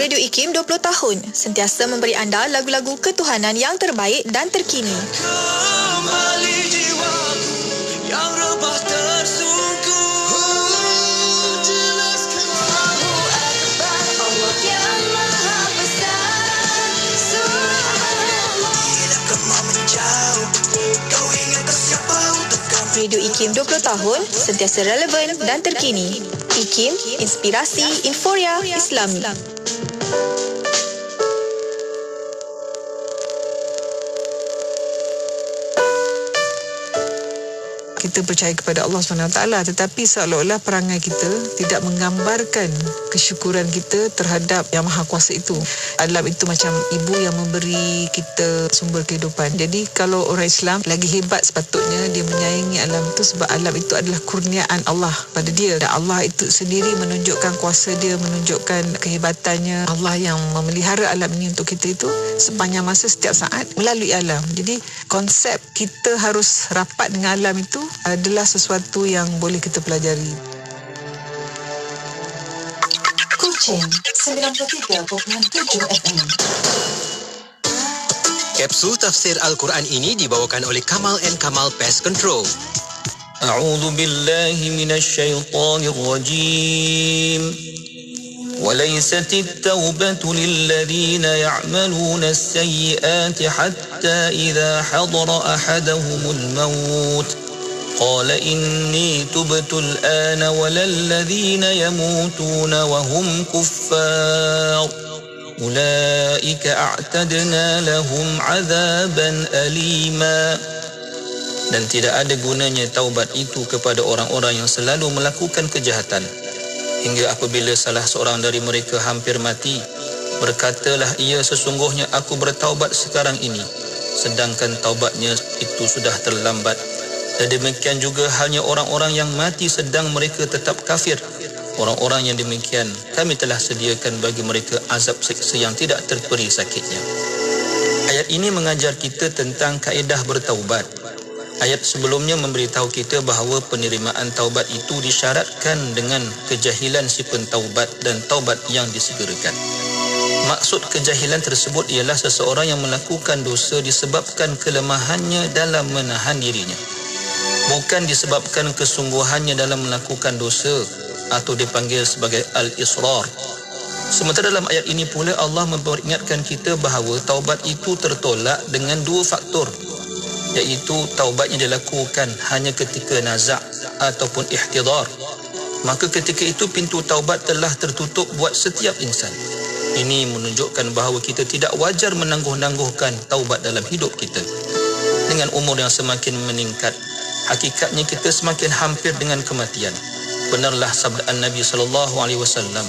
Radio IKIM 20 tahun sentiasa memberi anda lagu-lagu ketuhanan yang terbaik dan terkini. Kembali jiwaku yang rebah tersungkur, jelaskan Allahu Akbar, Allah yang Maha Besar, Subhanallah. Bila kau mau menjauh, kau ingat siapa untuk kamu. Radio IKIM 20 tahun sentiasa relevan dan terkini. IKIM, inspirasi Inforia Islami. Kita percaya kepada Allah SWT, tetapi seolah-olah perangai kita tidak menggambarkan kesyukuran kita terhadap Yang Maha Kuasa itu. Alam itu macam ibu yang memberi kita sumber kehidupan. Jadi kalau orang Islam lagi hebat, sepatutnya dia menyayangi alam itu, sebab alam itu adalah kurniaan Allah pada dia. Dan Allah itu sendiri menunjukkan kuasa dia, menunjukkan kehebatannya. Allah yang memelihara alam ini untuk kita itu sepanjang masa, setiap saat melalui alam. Jadi konsep kita harus rapat dengan alam itu adalah sesuatu yang boleh kita pelajari. Kuching 93.7 FM. Kapsul tafsir Al-Quran ini dibawakan oleh Kamal & Kamal Pest Control. A'udzu billahi minasy syaithanir rajim. وليست التوبة للذين يعملون السيئات حتى إذا حضر أحدهم الموت قال إني تبت الآن ولا الذين يموتون وهم كفار أولئك أعتدنا لهم عذابا أليما. Dan tidak ada gunanya taubat itu kepada orang-orang yang selalu melakukan kejahatan, hingga apabila salah seorang dari mereka hampir mati, berkatalah ia, sesungguhnya aku bertaubat sekarang ini, sedangkan taubatnya itu sudah terlambat. Dan demikian juga halnya orang-orang yang mati sedang mereka tetap kafir. Orang-orang yang demikian kami telah sediakan bagi mereka azab siksa yang tidak terperi sakitnya. Ayat ini mengajar kita tentang kaedah bertaubat. Ayat sebelumnya memberitahu kita bahawa penerimaan taubat itu disyaratkan dengan kejahilan si pentaubat dan taubat yang disegerakan. Maksud kejahilan tersebut ialah seseorang yang melakukan dosa disebabkan kelemahannya dalam menahan dirinya, bukan disebabkan kesungguhannya dalam melakukan dosa, atau dipanggil sebagai al-israr. Sementara dalam ayat ini pula Allah memperingatkan kita bahawa taubat itu tertolak dengan dua faktor, iaitu taubatnya dilakukan hanya ketika nazak ataupun ihtidar. Maka ketika itu pintu taubat telah tertutup buat setiap insan. Ini menunjukkan bahawa kita tidak wajar menangguh-nangguhkan taubat dalam hidup kita. Dengan umur yang semakin meningkat, hakikatnya kita semakin hampir dengan kematian. Benarlah sabda Nabi SAW yang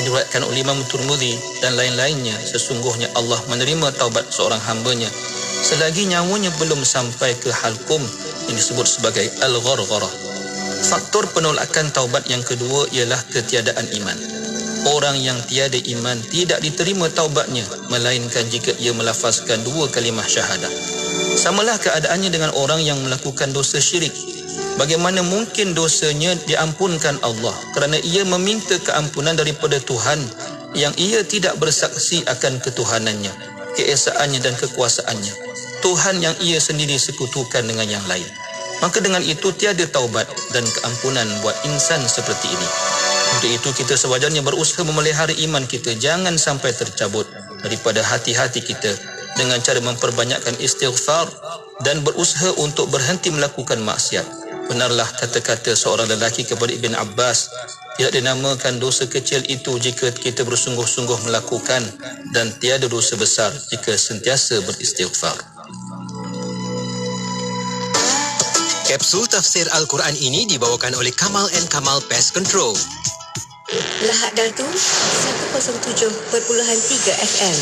diriwayatkan oleh Imam Tirmidzi dan lain-lainnya, sesungguhnya Allah menerima taubat seorang hambanya selagi nyawanya belum sampai ke halkum, yang disebut sebagai al-ghargharah. Faktor penolakan taubat yang kedua ialah ketiadaan iman. Orang yang tiada iman tidak diterima taubatnya, melainkan jika ia melafazkan dua kalimah syahadah. Samalah keadaannya dengan orang yang melakukan dosa syirik. Bagaimana mungkin dosanya diampunkan Allah kerana ia meminta keampunan daripada Tuhan yang ia tidak bersaksi akan ketuhanannya, keesaannya dan kekuasaannya, Tuhan yang ia sendiri sekutukan dengan yang lain. Maka dengan itu tiada taubat dan keampunan buat insan seperti ini. Untuk itu kita sewajarnya berusaha memelihara iman kita jangan sampai tercabut daripada hati-hati kita dengan cara memperbanyakkan istighfar dan berusaha untuk berhenti melakukan maksiat. Benarlah kata-kata seorang lelaki kepada Ibn Abbas, tidak dinamakan dosa kecil itu jika kita bersungguh-sungguh melakukan, dan tiada dosa besar jika sentiasa beristighfar. Kapsul tafsir Al-Quran ini dibawakan oleh Kamal & Kamal Pest Control. Lahad Datu 107.3 FM.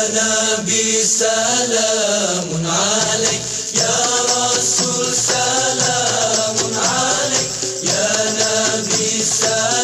Nabi salamun alaik, ya Rasul salamun alaik, ya Nabi salamun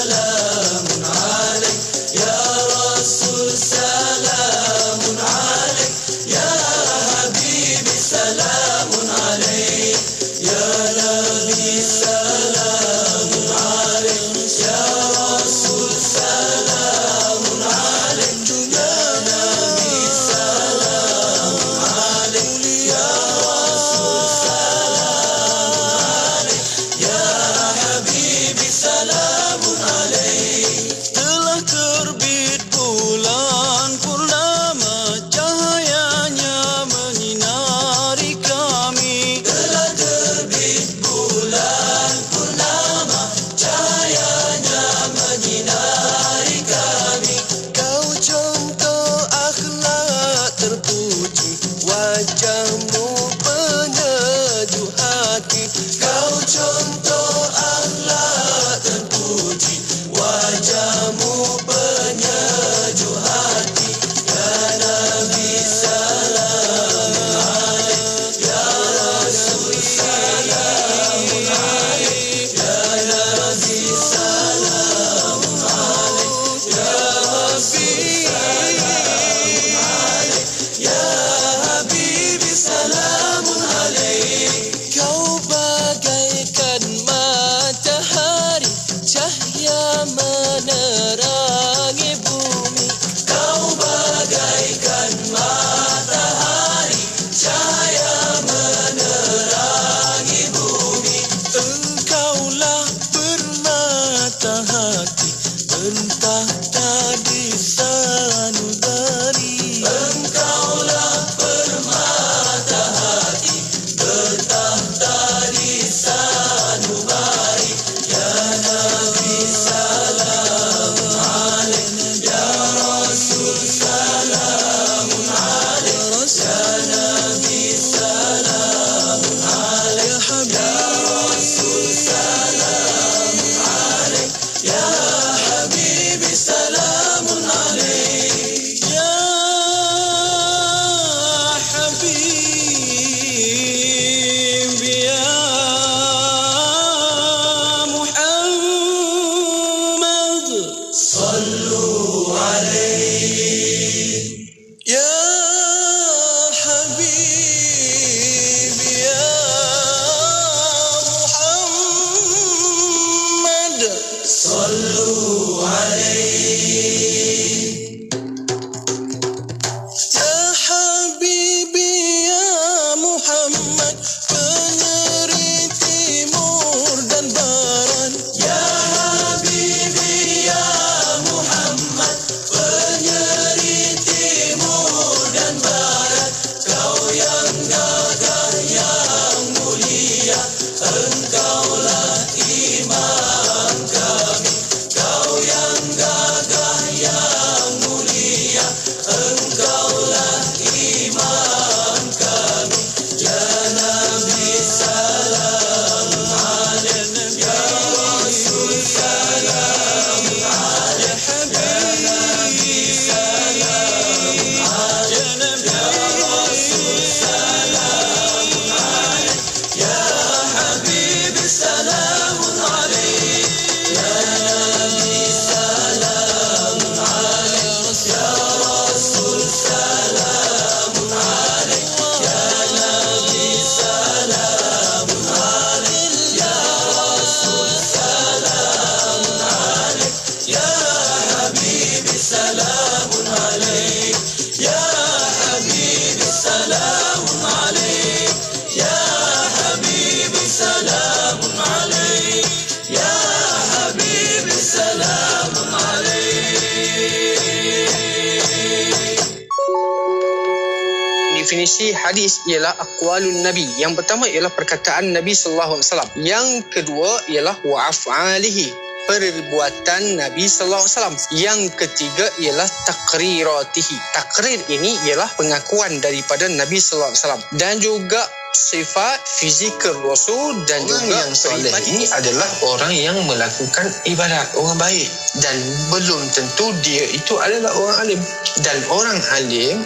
definisi hadis ialah aqwalun Nabi. Yang pertama ialah perkataan Nabi sallallahu alaihi wasallam. Yang kedua ialah wa af'alihi, perbuatan Nabi sallallahu alaihi wasallam. Yang ketiga ialah taqriratihi. Takrir ini ialah pengakuan daripada Nabi sallallahu alaihi wasallam, dan juga sifat fizikal Rasul, dan orang juga yang soleh ini adalah orang yang melakukan ibadat, orang baik, dan belum tentu dia itu adalah orang alim. Dan orang alim,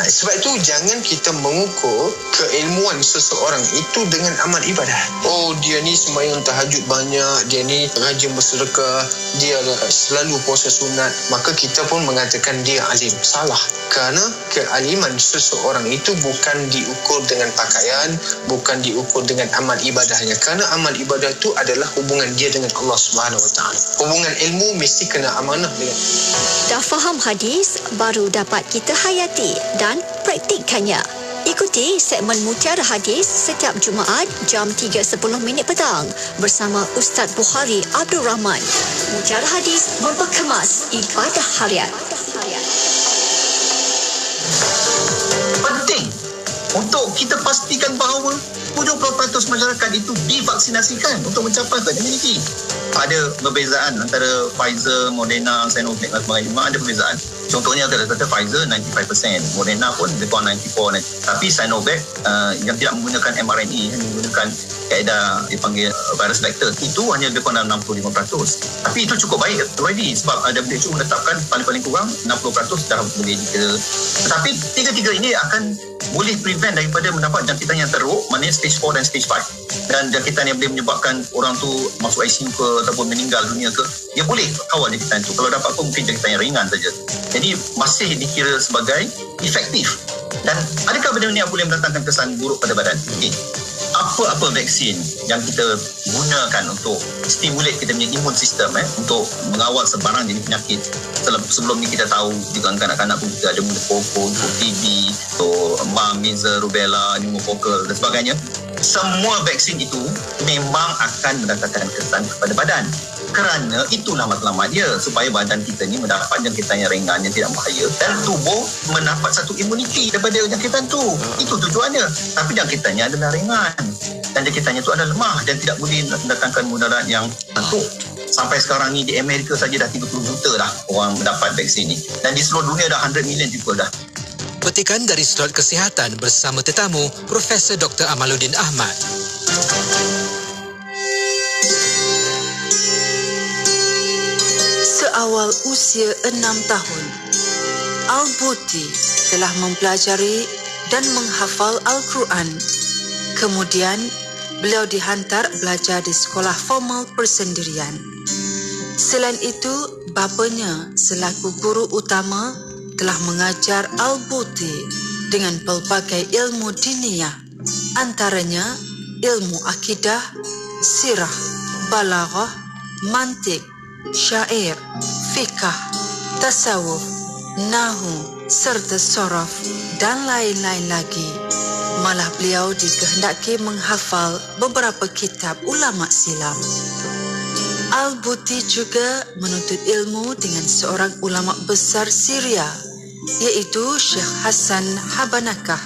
sebab itu jangan kita mengukur keilmuan seseorang itu dengan amal ibadah. Oh, dia ni sembahyang tahajud banyak, dia ni rajin bersedekah, dia selalu puasa sunat, maka kita pun mengatakan dia alim. Salah. Kerana kealiman seseorang itu bukan diukur dengan pakaian, bukan diukur dengan amal ibadahnya. Kerana amal ibadah itu adalah hubungan dia dengan Allah Subhanahu Wa Taala. Hubungan ilmu mesti kena amanah dengan. Dah faham hadis, baru dapat kita hayati dan praktikkannya. Ikuti segmen Mutiara Hadis setiap Jumaat jam 3.10 petang bersama Ustaz Bukhari Abdul Rahman. Mutiara Hadis memperkemas ibadah harian. Penting untuk kita pastikan bahawa 70% masyarakat itu divaksinasikan untuk mencapai herd immunity. Ada perbezaan antara Pfizer, Moderna, Sinovac dan sebagainya. Memang ada perbezaan. Contohnya kata Pfizer 95%, Moderna pun lebih kurang 94%. Tapi Sinovac yang tidak menggunakan mRNA, yang menggunakan kaedah dipanggil virus vector, itu hanya lebih kurang 65%. Tapi itu cukup baik already, sebab WHO menetapkan paling-paling kurang 60% dah boleh dikira. Tetapi tiga-tiga ini akan boleh prevent daripada mendapat jangkitan yang teruk, maknanya stage 4 dan stage 5. Dan jangkitan yang boleh menyebabkan orang tu masuk ICU ke ataupun meninggal dunia ke, dia boleh kawal jangkitan itu. Kalau dapat pun mungkin jangkitan yang ringan saja. Jadi masih dikira sebagai efektif. Dan adakah benda ini boleh mendatangkan kesan buruk pada badan? Okay. Apa-apa vaksin yang kita gunakan untuk stimulate kita punya imun sistem untuk mengawal sebarang jenis penyakit. Sebelum ni kita tahu juga kanak-kanak pun kita ada menepoko untuk TB, untuk measles, rubella, pneumococcal dan sebagainya. Semua vaksin itu memang akan mendatangkan kesan kepada badan. Kerana itulah matlamat dia, supaya badan kita ni mendapat jangkitan yang ringan, yang tidak bahaya, dan tubuh mendapat satu imuniti daripada jangkitan tu. Itu tujuannya. Tapi jangkitannya adalah ringan, dan jangkitannya tu adalah lemah dan tidak boleh mendatangkan mudarat yang teruk. Sampai sekarang ni di Amerika saja dah 30 juta dah orang mendapat vaksin ni, dan di seluruh dunia dah 100 million people dah. Petikan dari Sudut Kesihatan bersama tetamu Profesor Dr. Amaluddin Ahmad. Seawal usia 6 tahun, Al-Buti telah mempelajari dan menghafal Al-Quran. Kemudian, beliau dihantar belajar di sekolah formal persendirian. Selain itu, bapanya selaku guru utama telah mengajar Al-Buti dengan pelbagai ilmu diniyah, antaranya ilmu akidah, sirah, balaghah, mantik, syair, fikah, tasawuf, nahu, serta soraf dan lain-lain lagi. Malah beliau dikehendaki menghafal beberapa kitab ulama silam. Al-Buti juga menuntut ilmu dengan seorang ulama besar Syria, iaitu Syekh Hasan Habanakah,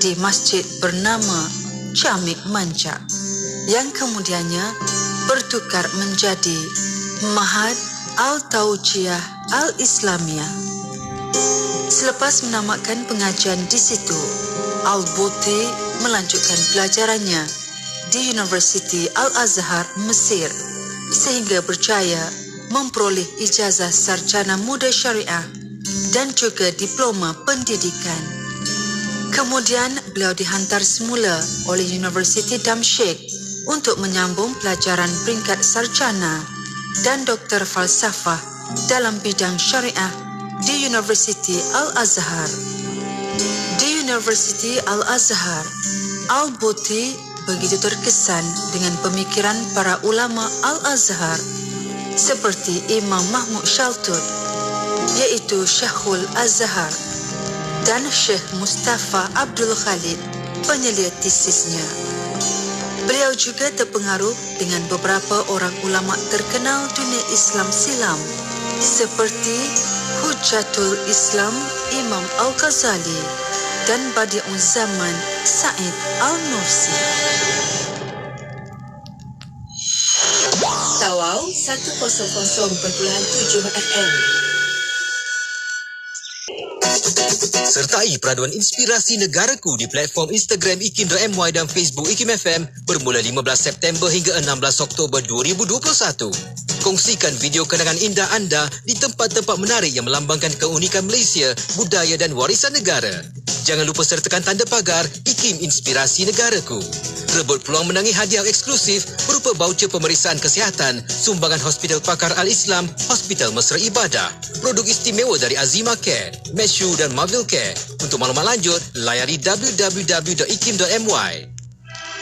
di masjid bernama Jamik Manja, yang kemudiannya bertukar menjadi Mahad Al-Tawjiyah Al-Islamiyah. Selepas menamatkan pengajian di situ, Al-Buti melanjutkan pelajarannya di Universiti Al-Azhar, Mesir, sehingga berjaya memperoleh ijazah sarjana muda syariah dan juga diploma pendidikan. Kemudian beliau dihantar semula oleh Universiti Damsyik untuk menyambung pelajaran peringkat sarjana dan doktor falsafah dalam bidang syariah di Universiti Al-Azhar. Di Universiti Al-Azhar, Al-Buti begitu terkesan dengan pemikiran para ulama Al-Azhar seperti Imam Mahmud Shaltut, iaitu Syekhul Azhar, dan Syekh Mustafa Abdul Khalid, penyelia tesisnya. Beliau juga terpengaruh dengan beberapa orang ulama terkenal dunia Islam silam seperti Hujatul Islam Imam Al-Ghazali dan Badi'un Zaman Said Al-Nursi. Tawau 100.7 FM. Sertai peraduan inspirasi negaraku di platform Instagram ikim.my dan Facebook Ikim FM bermula 15 September hingga 16 Oktober 2021. Kongsikan video kenangan indah anda di tempat-tempat menarik yang melambangkan keunikan Malaysia, budaya dan warisan negara. Jangan lupa sertakan tanda pagar Ikim Inspirasi Negaraku. Rebut peluang menangi hadiah eksklusif berupa baucer pemeriksaan kesihatan, sumbangan Hospital Pakar Al-Islam, Hospital Mesra Ibadah, produk istimewa dari Azima Care, Meshu dan Marvel Care. Untuk maklumat lanjut, layari www.ikim.my.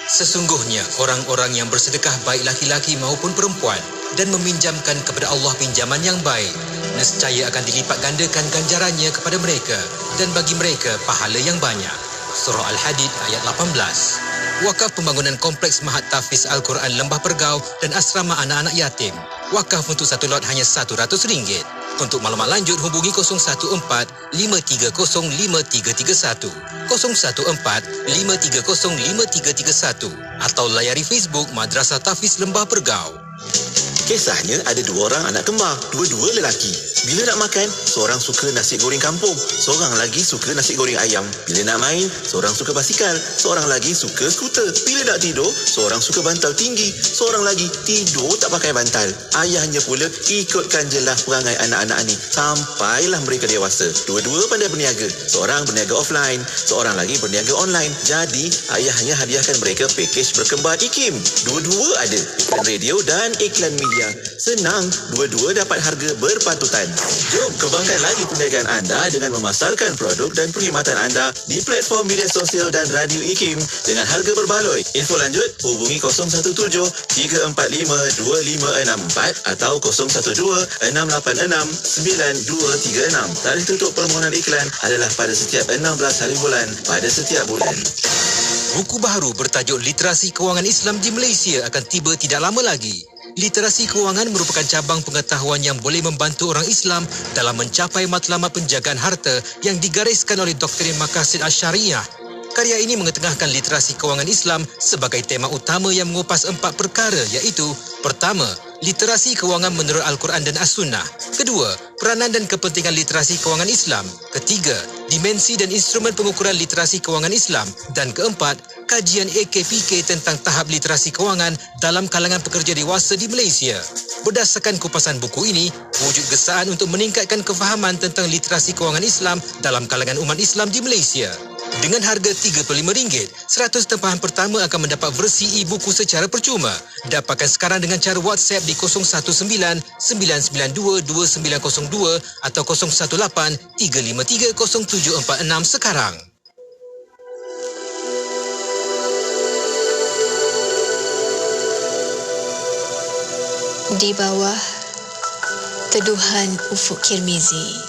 Sesungguhnya orang-orang yang bersedekah baik laki-laki maupun perempuan dan meminjamkan kepada Allah pinjaman yang baik, nescaya akan dilipat gandakan ganjarannya kepada mereka dan bagi mereka pahala yang banyak. Surah Al-Hadid ayat 18. Wakaf pembangunan kompleks Mahat Tahfiz Al-Quran Lembah Pergau dan asrama anak-anak yatim. Wakaf untuk satu lot hanya RM100. Untuk maklumat lanjut hubungi 014-530-5331, 014-530-5331 atau layari Facebook Madrasah Tahfiz Lembah Pergau. Kisahnya ada dua orang anak kembar, dua-dua lelaki. Bila nak makan, seorang suka nasi goreng kampung, seorang lagi suka nasi goreng ayam. Bila nak main, seorang suka basikal, seorang lagi suka skuter. Bila nak tidur, seorang suka bantal tinggi, seorang lagi tidur tak pakai bantal. Ayahnya pula ikutkan jelah perangai anak-anak ni sampailah mereka dewasa. Dua-dua pandai berniaga, seorang berniaga offline, seorang lagi berniaga online. Jadi, ayahnya hadiahkan mereka pakej berkembar Ikim. Dua-dua ada iklan radio dan iklan media. Senang, dua-dua dapat harga berpatutan. Jom kembangkan lagi perniagaan anda dengan memasarkan produk dan perkhidmatan anda di platform media sosial dan radio Ikim dengan harga berbaloi. Info lanjut hubungi 017-345-2564 atau 012-686-9236. Tarikh tutup permohonan iklan adalah pada setiap 16 hari bulan pada setiap bulan. Buku baru bertajuk Literasi Kewangan Islam di Malaysia akan tiba tidak lama lagi. Literasi kewangan merupakan cabang pengetahuan yang boleh membantu orang Islam dalam mencapai matlamat penjagaan harta yang digariskan oleh Doktrin Maqasid Asy-Syariah. Karya ini mengetengahkan literasi kewangan Islam sebagai tema utama yang mengupas 4 perkara iaitu: pertama, literasi kewangan menurut Al-Quran dan As-Sunnah. Kedua, peranan dan kepentingan literasi kewangan Islam. Ketiga, dimensi dan instrumen pengukuran literasi kewangan Islam. Dan keempat, kajian AKPK tentang tahap literasi kewangan dalam kalangan pekerja dewasa di Malaysia. Berdasarkan kupasan buku ini, wujud gesaan untuk meningkatkan kefahaman tentang literasi kewangan Islam dalam kalangan umat Islam di Malaysia. Dengan harga RM35, 100 tempahan pertama akan mendapat versi e-buku secara percuma. Dapatkan sekarang dengan cara WhatsApp di 019-992-2902 atau 018-353-0746 sekarang. Di bawah teduhan ufuk Kirmizi,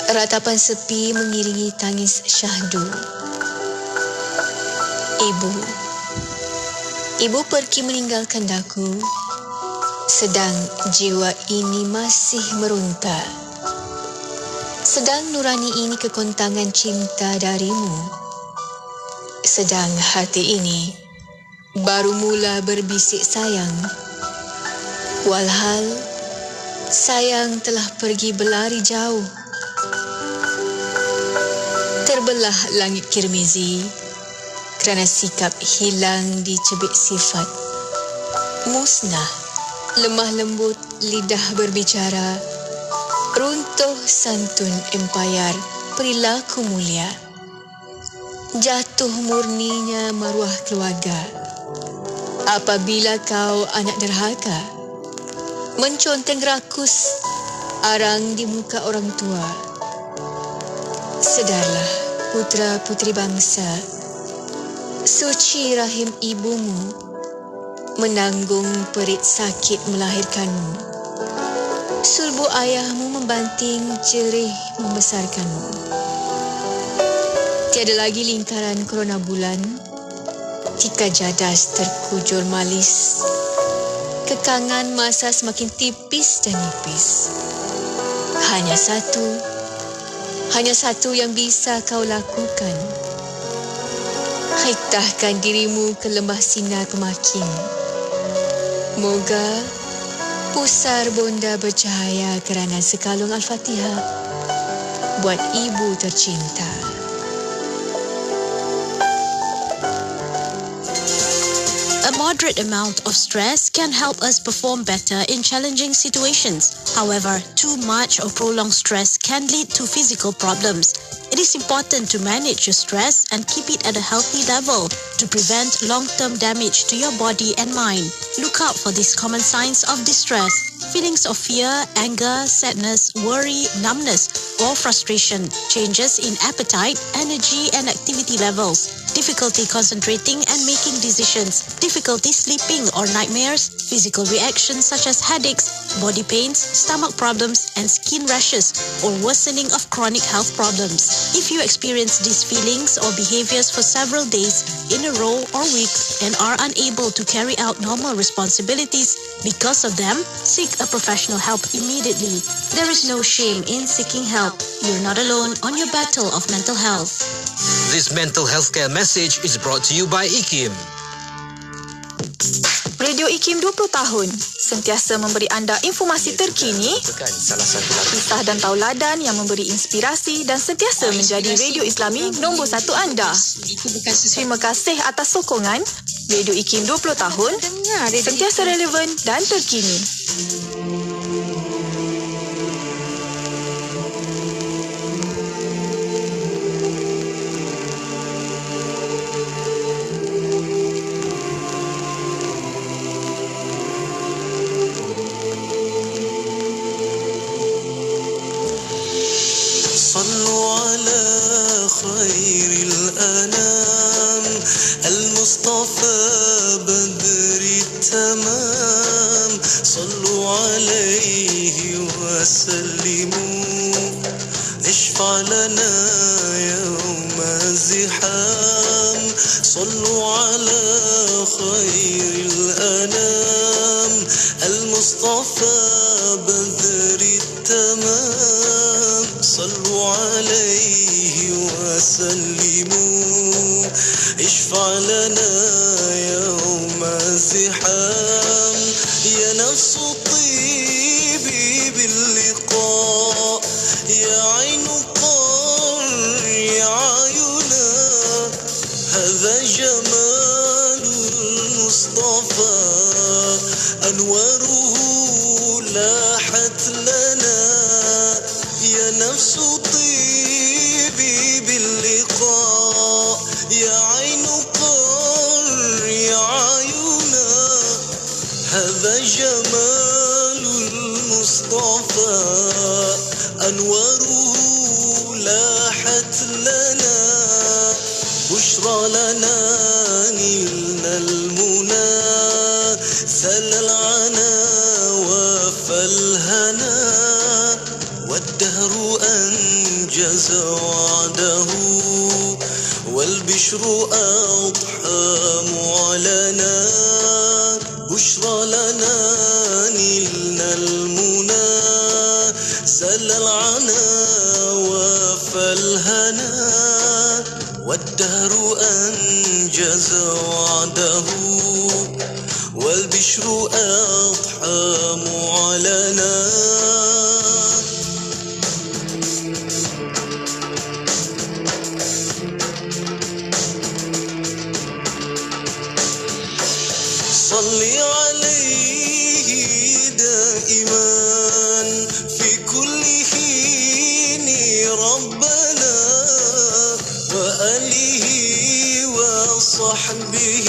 ratapan sepi mengiringi tangis syahdu. Ibu pergi meninggalkan daku, sedang jiwa ini masih merunta. Sedang nurani ini kekontangan cinta darimu. Sedang hati ini baru mula berbisik sayang. Walhal sayang telah pergi berlari jauh. Terbelah langit Kirmizi kerana sikap hilang dicebik sifat. Musnah, lemah lembut lidah berbicara, runtuh santun empayar perilaku mulia. Jatuh murninya maruah keluarga. Apabila kau anak derhaka, menconteng rakus arang di muka orang tua. Sedarlah putra-putri bangsa, suci rahim ibumu menanggung perit sakit melahirkanmu. Sulbu ayahmu membanting jerih membesarkanmu. Tiada lagi lingkaran korona bulan, tika jadas terkujur malis. Kekangan masa semakin tipis dan nipis. Hanya satu yang bisa kau lakukan. Khitahkan dirimu ke lembah sinar pemakin. Moga pusar bonda bercahaya kerana sekalung Al-Fatihah buat ibu tercinta. A moderate amount of stress can help us perform better in challenging situations. However, too much or prolonged stress can lead to physical problems. It is important to manage your stress and keep it at a healthy level to prevent long-term damage to your body and mind. Look out for these common signs of distress: feelings of fear, anger, sadness, worry, numbness, or frustration, changes in appetite, energy, and activity levels, difficulty concentrating and making decisions, difficulty sleeping or nightmares, physical reactions such as headaches, body pains, stomach problems, and skin rashes, or worsening of chronic health problems. If you experience these feelings or behaviors for several days in a row or weeks and are unable to carry out normal responsibilities because of them, seek a professional help immediately. There is no shame in seeking help. You're not alone on your battle of mental health. This mental health care message is brought to you by IKIM. Radio IKIM 20 tahun sentiasa memberi anda informasi terkini, kisah dan tauladan yang memberi inspirasi dan sentiasa menjadi radio Islami nombor 1 anda. Terima kasih atas sokongan. Radio IKIM 20 tahun sentiasa relevan dan terkini. صلوا على خير الأنام المصطفى بدر التمام صلوا عليه وسلموا اشفع لنا يوم الزحام صلوا على خير الأنام المصطفى بدر التمام صلوا عليه وسلموا اشفع لنا يوم الزحام يا نفس طيبي باللقاء يا عين قري عينا هذا جمال المصطفى أنواره لاحت لنا يا نفس طيبي باللقاء يا عين قري عينا هذا جمال المصطفى أنواره لاحت لنا بشرى لنا نلنا المنى زل العنا وفالهنا والدهر أنجز وعده والبشر أضحى معلنا بشرى لنا نلنا المنى زل العنا وفالهنا والدهر أنجز وعده والبشر أضحى معلنا صل عليه دائما في كل حين ربنا وآله وصحبه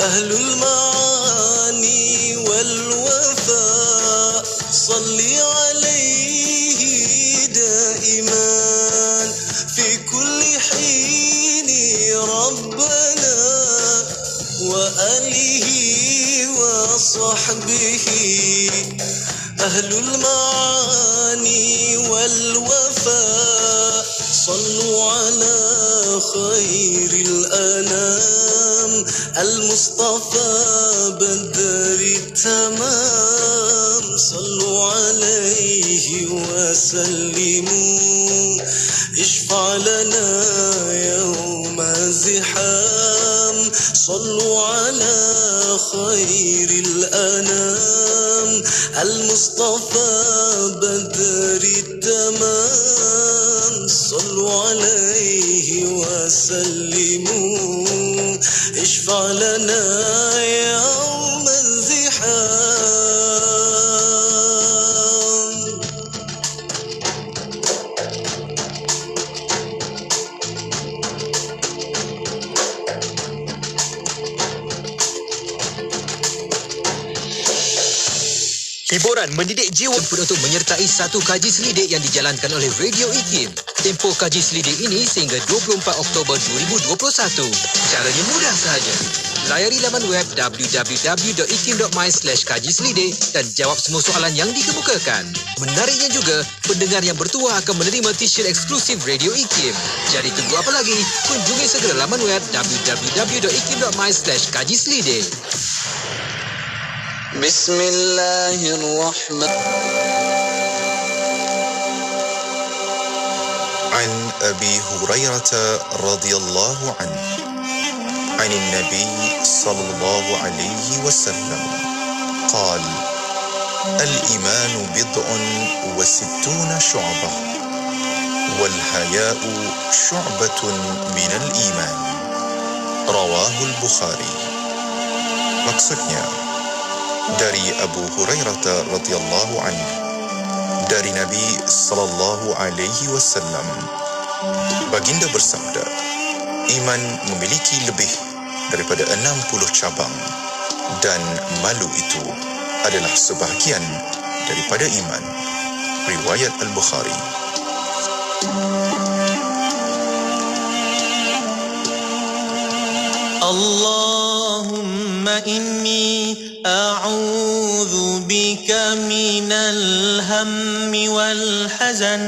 أهل المعاني والوفاء صل عليه دائما في كل حين ربنا وآله وصحبه أهل المعاني والوفاء صلوا على خير الأنام المصطفى بدر التمام صلوا عليه وسلموا اشفع لنا يوم الزحام صلوا على خير الأنام المصطفى بدر التمام صلوا عليه وسلموا اشفع لنا يوم الزحام. Hiburan mendidik jiwa untuk menyertai satu kaji selidik yang dijalankan oleh Radio IKIM. Tempoh kaji selidik ini sehingga 24 Oktober 2021. Caranya mudah sahaja. Layari laman web www.ikim.my/kaji selidik dan jawab semua soalan yang dikemukakan. Menariknya juga, pendengar yang bertuah akan menerima t-shirt eksklusif Radio IKIM. Jadi tunggu apa lagi? Kunjungi segera laman web www.ikim.my/kaji selidik. Bismillahirrahmanirrahim. عن أبي هريرة رضي الله عنه عن النبي صلى الله عليه وسلم قال الإيمان بضع وستون شعبة والحياء شعبة من الإيمان رواه البخاري. Maksudnya dari Abu Hurairah radhiyallahu anhu dari Nabi sallallahu alaihi wasallam, baginda bersabda, iman memiliki lebih daripada 60 cabang dan malu itu adalah sebahagian daripada iman. Riwayat Al-Bukhari. Allahumma inni أعوذ بك من الهم والحزن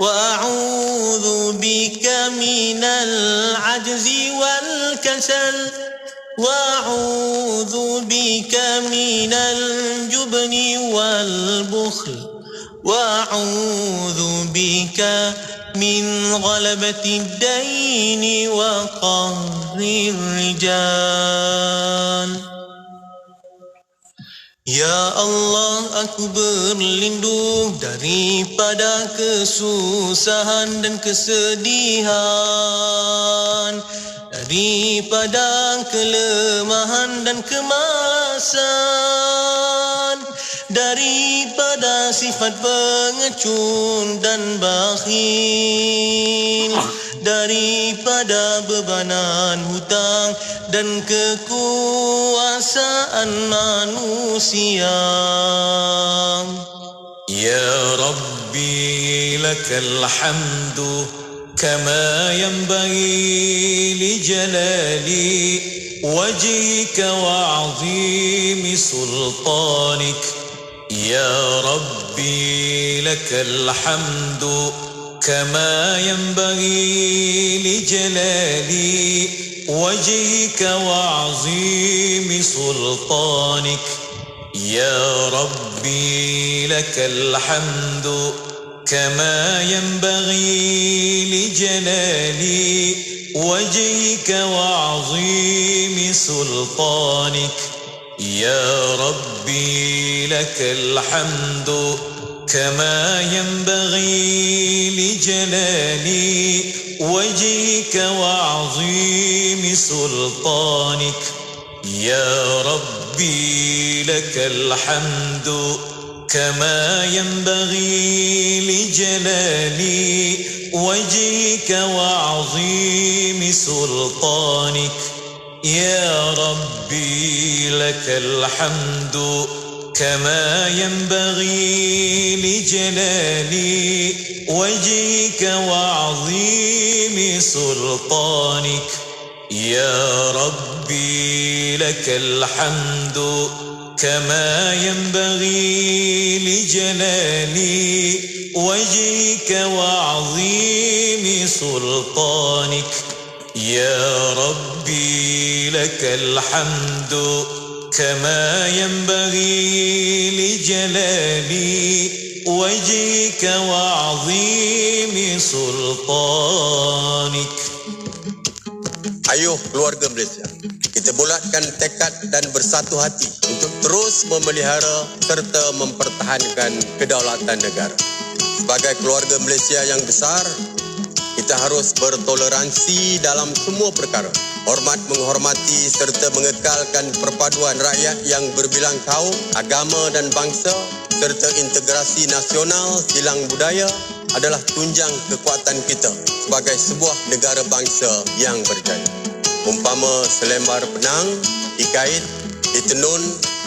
وأعوذ بك من العجز والكسل وأعوذ بك من الجبن والبخل وأعوذ بك من غلبة الدين وقهر الرجال. Ya Allah, aku berlindung daripada kesusahan dan kesedihan, daripada kelemahan dan kemalasan, daripada sifat pengecut dan bakhil, daripada bebanan hutang dan kekuasaan manusia. Ya Rabbi lakal hamdu kama yanbaghi li jalali wajhika wa 'azimi sultanik. Ya Rabbi lakal hamdu كما ينبغي لجلال وجهك وعظيم سلطانك. يا ربي لك الحمد كما ينبغي لجلال وجهك وعظيم سلطانك. يا ربي لك الحمد كما ينبغي لجلال وجهك وعظيم سلطانك. يا ربي لك الحمد كما ينبغي لجلال وجهك وعظيم سلطانك. يا ربي لك الحمد كما ينبغي لجلال وجهك وعظيم سلطانك. يا ربي لك الحمد كما ينبغي لجلال وجهك وعظيم سلطانك. يا ربي لك الحمد كما ينبغي لجلال وجهك وعظيم سلطانك. Ayuh keluarga Malaysia, kita bulatkan tekad dan bersatu hati untuk terus memelihara serta mempertahankan kedaulatan negara. Sebagai keluarga Malaysia yang besar, kita harus bertoleransi dalam semua perkara. Hormat menghormati serta mengekalkan perpaduan rakyat yang berbilang kaum, agama dan bangsa serta integrasi nasional silang budaya adalah tunjang kekuatan kita sebagai sebuah negara bangsa yang berjaya. Umpama selembar benang dikait, ditenun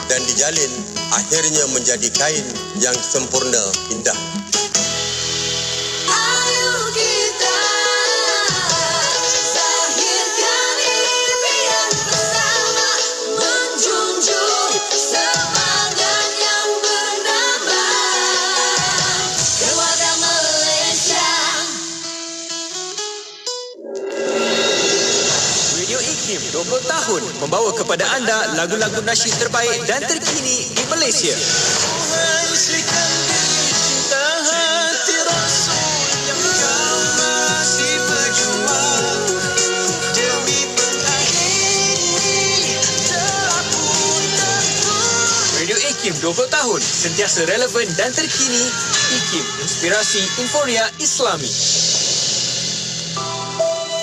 dan dijalin, akhirnya menjadi kain yang sempurna indah. Radio IKIM 20 tahun membawa kepada anda lagu-lagu nasyid terbaik dan terkini di Malaysia. Radio IKIM 20 tahun sentiasa relevan dan terkini. IKIM, inspirasi Inforia Islami.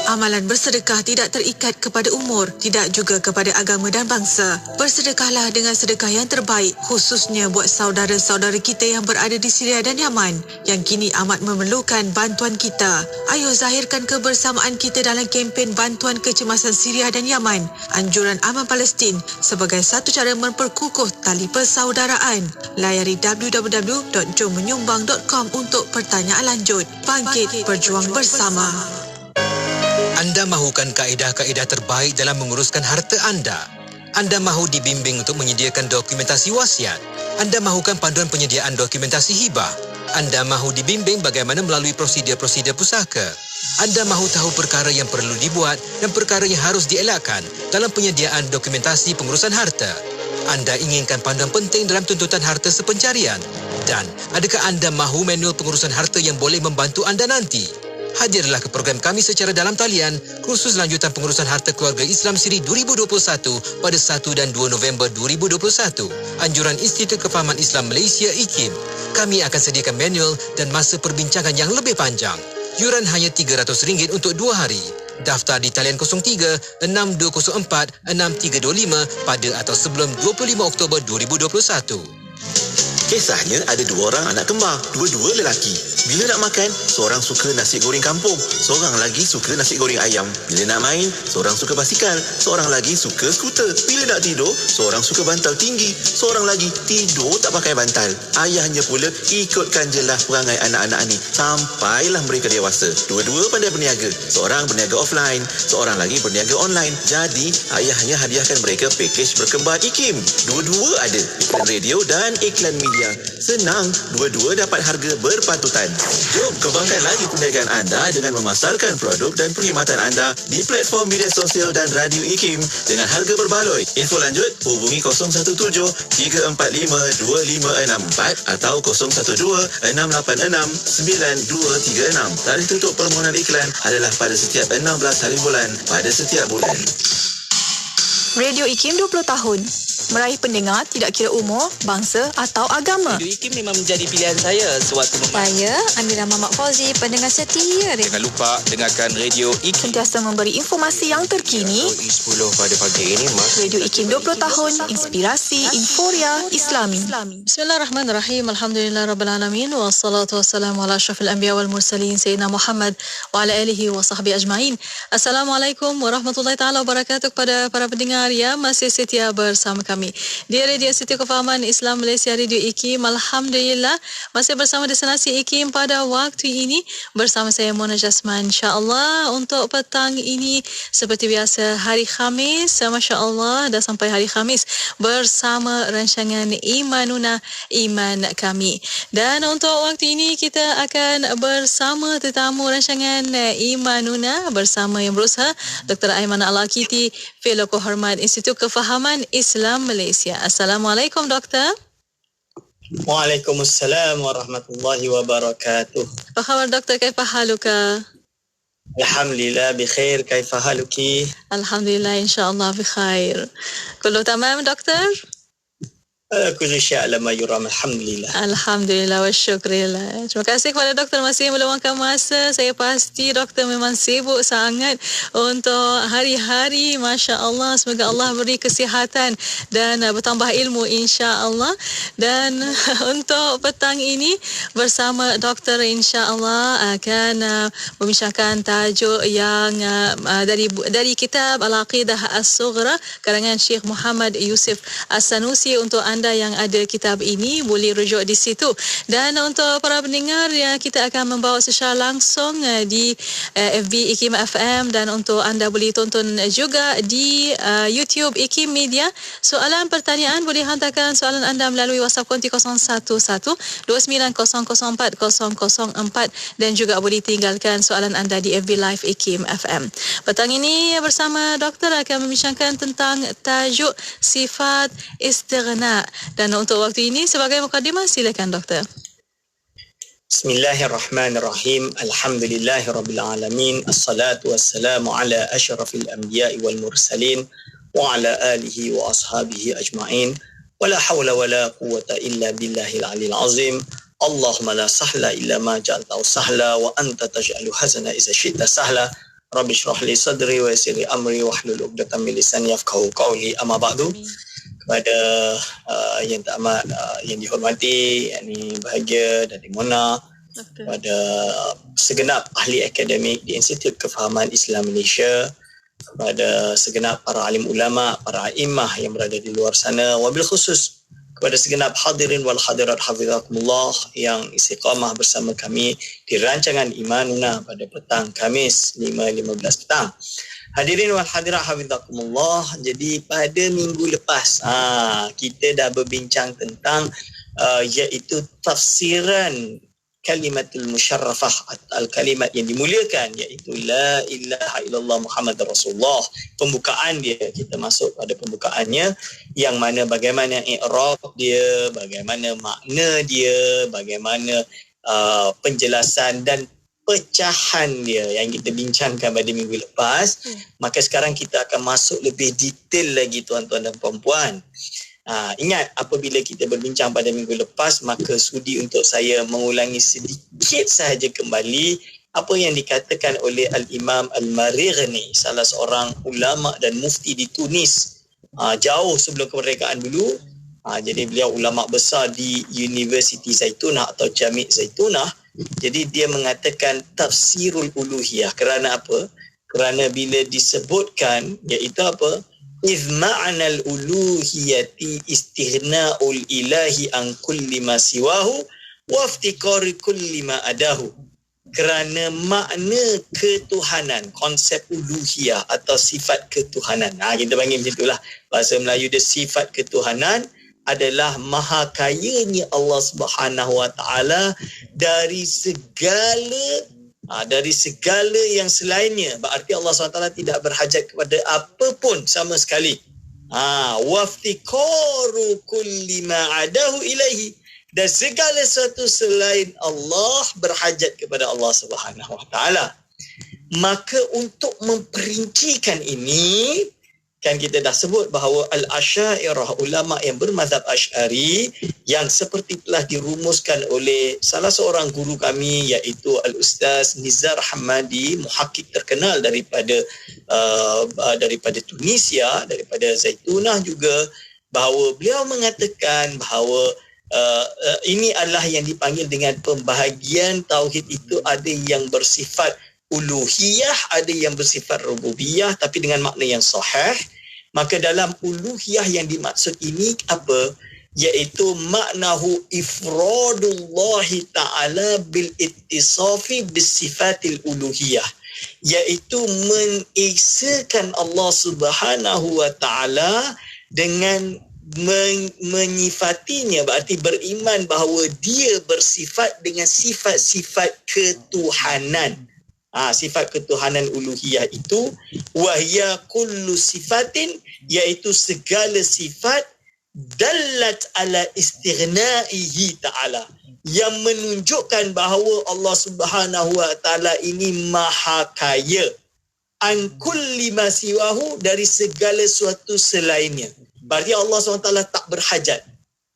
Amalan bersedekah tidak terikat kepada umur, tidak juga kepada agama dan bangsa. Bersedekahlah dengan sedekah yang terbaik, khususnya buat saudara-saudara kita yang berada di Syria dan Yaman, yang kini amat memerlukan bantuan kita. Ayo zahirkan kebersamaan kita dalam kempen bantuan kecemasan Syria dan Yaman, anjuran Aman Palestin sebagai satu cara memperkukuh tali persaudaraan. Layari www.jommenyumbang.com untuk pertanyaan lanjut. Bangkit berjuang bersama. Anda mahukan kaedah-kaedah terbaik dalam menguruskan harta anda. Anda mahu dibimbing untuk menyediakan dokumentasi wasiat. Anda mahukan panduan penyediaan dokumentasi hibah. Anda mahu dibimbing bagaimana melalui prosedur-prosedur pusaka. Anda mahu tahu perkara yang perlu dibuat dan perkara yang harus dielakkan dalam penyediaan dokumentasi pengurusan harta. Anda inginkan panduan penting dalam tuntutan harta sepencarian. Dan adakah anda mahu manual pengurusan harta yang boleh membantu anda nanti? Hadirlah ke program kami secara dalam talian khusus lanjutan pengurusan harta keluarga Islam Siri 2021 pada 1 dan 2 November 2021. Anjuran Institut Kefahaman Islam Malaysia IKIM. Kami akan sediakan manual dan masa perbincangan yang lebih panjang. Yuran hanya RM300 untuk 2 hari. Daftar di talian 03-6204-6325 pada atau sebelum 25 Oktober 2021. Kisahnya ada 2 orang anak kembar, dua-dua lelaki. Bila nak makan, seorang suka nasi goreng kampung, seorang lagi suka nasi goreng ayam. Bila nak main, seorang suka basikal, seorang lagi suka skuter. Bila nak tidur, seorang suka bantal tinggi, seorang lagi tidur tak pakai bantal. Ayahnya pula ikutkan jelah perangai anak-anak ni sampailah mereka dewasa. Dua-dua pandai berniaga, seorang berniaga offline, seorang lagi berniaga online. Jadi, ayahnya hadiahkan mereka pakej berkembar IKIM. Dua-dua ada iklan radio dan iklan media. Senang, dua-dua dapat harga berpatutan. Jom kembangkan lagi perniagaan anda dengan memasarkan produk dan perkhidmatan anda di platform media sosial dan radio IKIM dengan harga berbaloi. Info lanjut hubungi 017-345-2564 atau 012-686-9236. Tarikh tutup permohonan iklan adalah pada setiap 16 hari bulan pada setiap bulan. Radio IKIM 20 tahun. Meraih pendengar tidak kira umur, bangsa atau agama. Radio IKIM memang menjadi pilihan saya sewaktu Saya Amira Mamak Fauzi, pendengar setia. Jangan lupa dengarkan Radio IKIM. Sentiasa memberi informasi yang terkini. 10 pada pagi ini, Mas. Radio IKIM 20 tahun, inspirasi Inforia Islami. Bismillahirrahmanirrahim. Alhamdulillahirrabbilalamin. Wassalatu wassalamu ala asyrafil anbiya wal mursalin Sayyidina Muhammad wa ala alihi wa sahbihi ajma'in. Assalamualaikum warahmatullahi ta'ala wabarakatuh kepada para pendengar yang masih setia bersama kami di Radio Institut Kefahaman Islam Malaysia Radio IKIM. Alhamdulillah masih bersama destinasi IKIM pada waktu ini bersama saya Mona Jasman. InsyaAllah untuk petang ini seperti biasa hari Khamis, masya-Allah dah sampai hari Khamis bersama rancangan Imanuna Iman Kami. Dan untuk waktu ini kita akan bersama tetamu rancangan Imanuna bersama yang berusaha Dr. Aiman Al-Akiti, Fellow Kehormat Muhammad, Institut Kefahaman Islam Malaysia. Assalamualaikum Doktor. Waalaikumsalam warahmatullahi wabarakatuh. Apa khabar Doktor? Kaifa haluka? Alhamdulillah bikhair. Kaifa haluki? Alhamdulillah, insyaAllah bikhair. Kullu tamam Doktor? Kullu sya'ala ma yuram. Alhamdulillah. Alhamdulillah wa syukrillah. Terima kasih kepada doktor masih meluangkan masa. Saya pasti doktor memang sibuk sangat untuk hari-hari. Masya Allah. Semoga Allah beri kesihatan dan bertambah ilmu insya-Allah. Dan untuk petang ini bersama doktor insya-Allah akan membincangkan tajuk yang dari kitab Al-Aqidah As-Sughra karangan Syekh Muhammad Yusuf As-Sanusi. Untuk anda yang ada kitab ini boleh rujuk di situ. Dan untuk para pendengar kita akan membawa secara langsung di FB IKIM FM, dan untuk anda boleh tonton juga di YouTube IKIM Media. Soalan pertanyaan boleh hantarkan soalan anda melalui WhatsApp konti 0112900404 dan juga boleh tinggalkan soalan anda di FB Live IKIM FM. Petang ini bersama doktor akan membincangkan tentang tajuk sifat istighna. Dan untuk waktu ini sebagai mukadimah, silakan doktor. Bismillahirrahmanirrahim. Alhamdulillahirabbil alamin. Assalatu wassalamu ala asyrafil anbiya'i wal mursalin wa ala alihi wa ashabihi ajma'in. Wala hawla wala quwwata illa billahil aliyil azim. Allahumma la sahla illa ma ja'altahu sahla wa anta taj'alu hazana idza syi'ta sahla. Rabbi shrah li sadri wa yassir li amri wahlul 'uqdatam min lisani yafqahu qawli. Amma ba'du. Kepada yang tak amat yang dihormati, yang bahagia dan dimona, kepada segenap ahli akademik di Institut Kefahaman Islam Malaysia, kepada segenap para alim ulama, para imam yang berada di luar sana, wabil khusus kepada segenap hadirin wal hadirat hafizakumullah yang istiqamah bersama kami di rancangan Imanuna pada petang Khamis 5.15 petang. Hadirin wal hadirat hafizakumullah, jadi pada minggu lepas kita dah berbincang tentang iaitu tafsiran kalimatul musyarrafah, al-kalimat yang dimuliakan, iaitu la ilaha illallah Muhammadar Rasulullah. Pembukaan dia, kita masuk pada pembukaannya, yang mana bagaimana i'rab dia, bagaimana makna dia, bagaimana penjelasan dan pecahan dia yang kita bincangkan pada minggu lepas. Maka sekarang kita akan masuk lebih detail lagi tuan-tuan dan puan-puan. Ingat, apabila kita berbincang pada minggu lepas, maka sudi untuk saya mengulangi sedikit sahaja kembali apa yang dikatakan oleh Al-Imam Al-Marighni, salah seorang ulama dan mufti di Tunis, jauh sebelum kemerdekaan dulu. Jadi beliau ulama besar di Universiti Zaitunah atau Jami' Zaitunah. Jadi dia mengatakan tafsirul uluhiyah. Kerana apa? Kerana bila disebutkan, iaitu apa? إِذْ مَعْنَى الْأُلُوهِيَةِ إِسْتِغْنَاءُ الْإِلَهِ عَنْ كُلِّ مَا سِوَاهُ وَافْتِقَارِ كُلِّ مَا أَدَاهُ. Kerana makna ketuhanan, konsep uluhiyah atau sifat ketuhanan. Kita panggil macam itulah. Bahasa Melayu dia sifat ketuhanan adalah maha kayanya Allah Subhanahu Wa Taala dari segala yang selainnya. Berarti Allah SWT tidak berhajat kepada apapun sama sekali. Waftiqaru kulli ma adahu ilaihi, dan segala sesuatu selain Allah berhajat kepada Allah Subhanahu Wa Taala. Maka untuk memperincikan ini, kan kita dah sebut bahawa Al-Asy'ariyah, ulama yang bermazhab Asy'ari, yang seperti telah dirumuskan oleh salah seorang guru kami, iaitu Al-Ustaz Nizar Hamadi, muhakkik terkenal daripada Tunisia, daripada Zaitunah juga, bahawa beliau mengatakan bahawa ini adalah yang dipanggil dengan pembahagian tauhid itu, ada yang bersifat uluhiyah, ada yang bersifat rububiyah, tapi dengan makna yang sahih. Maka dalam uluhiyah yang dimaksud ini apa? Iaitu maknahu ifradullahi ta'ala bil ittisafi bisifatil uluhiyah, iaitu mengesakan Allah Subhanahu Wa Ta'ala dengan menyifatinya, berarti beriman bahawa dia bersifat dengan sifat-sifat ketuhanan. Sifat ketuhanan uluhiyah itu wahya kullu sifatin, iaitu segala sifat dallat ala istighnaihi ta'ala, yang menunjukkan bahawa Allah Subhanahu wa taala ini maha kaya an kulli ma siwahu, dari segala sesuatu selainnya. Berarti Allah SWT tak berhajat.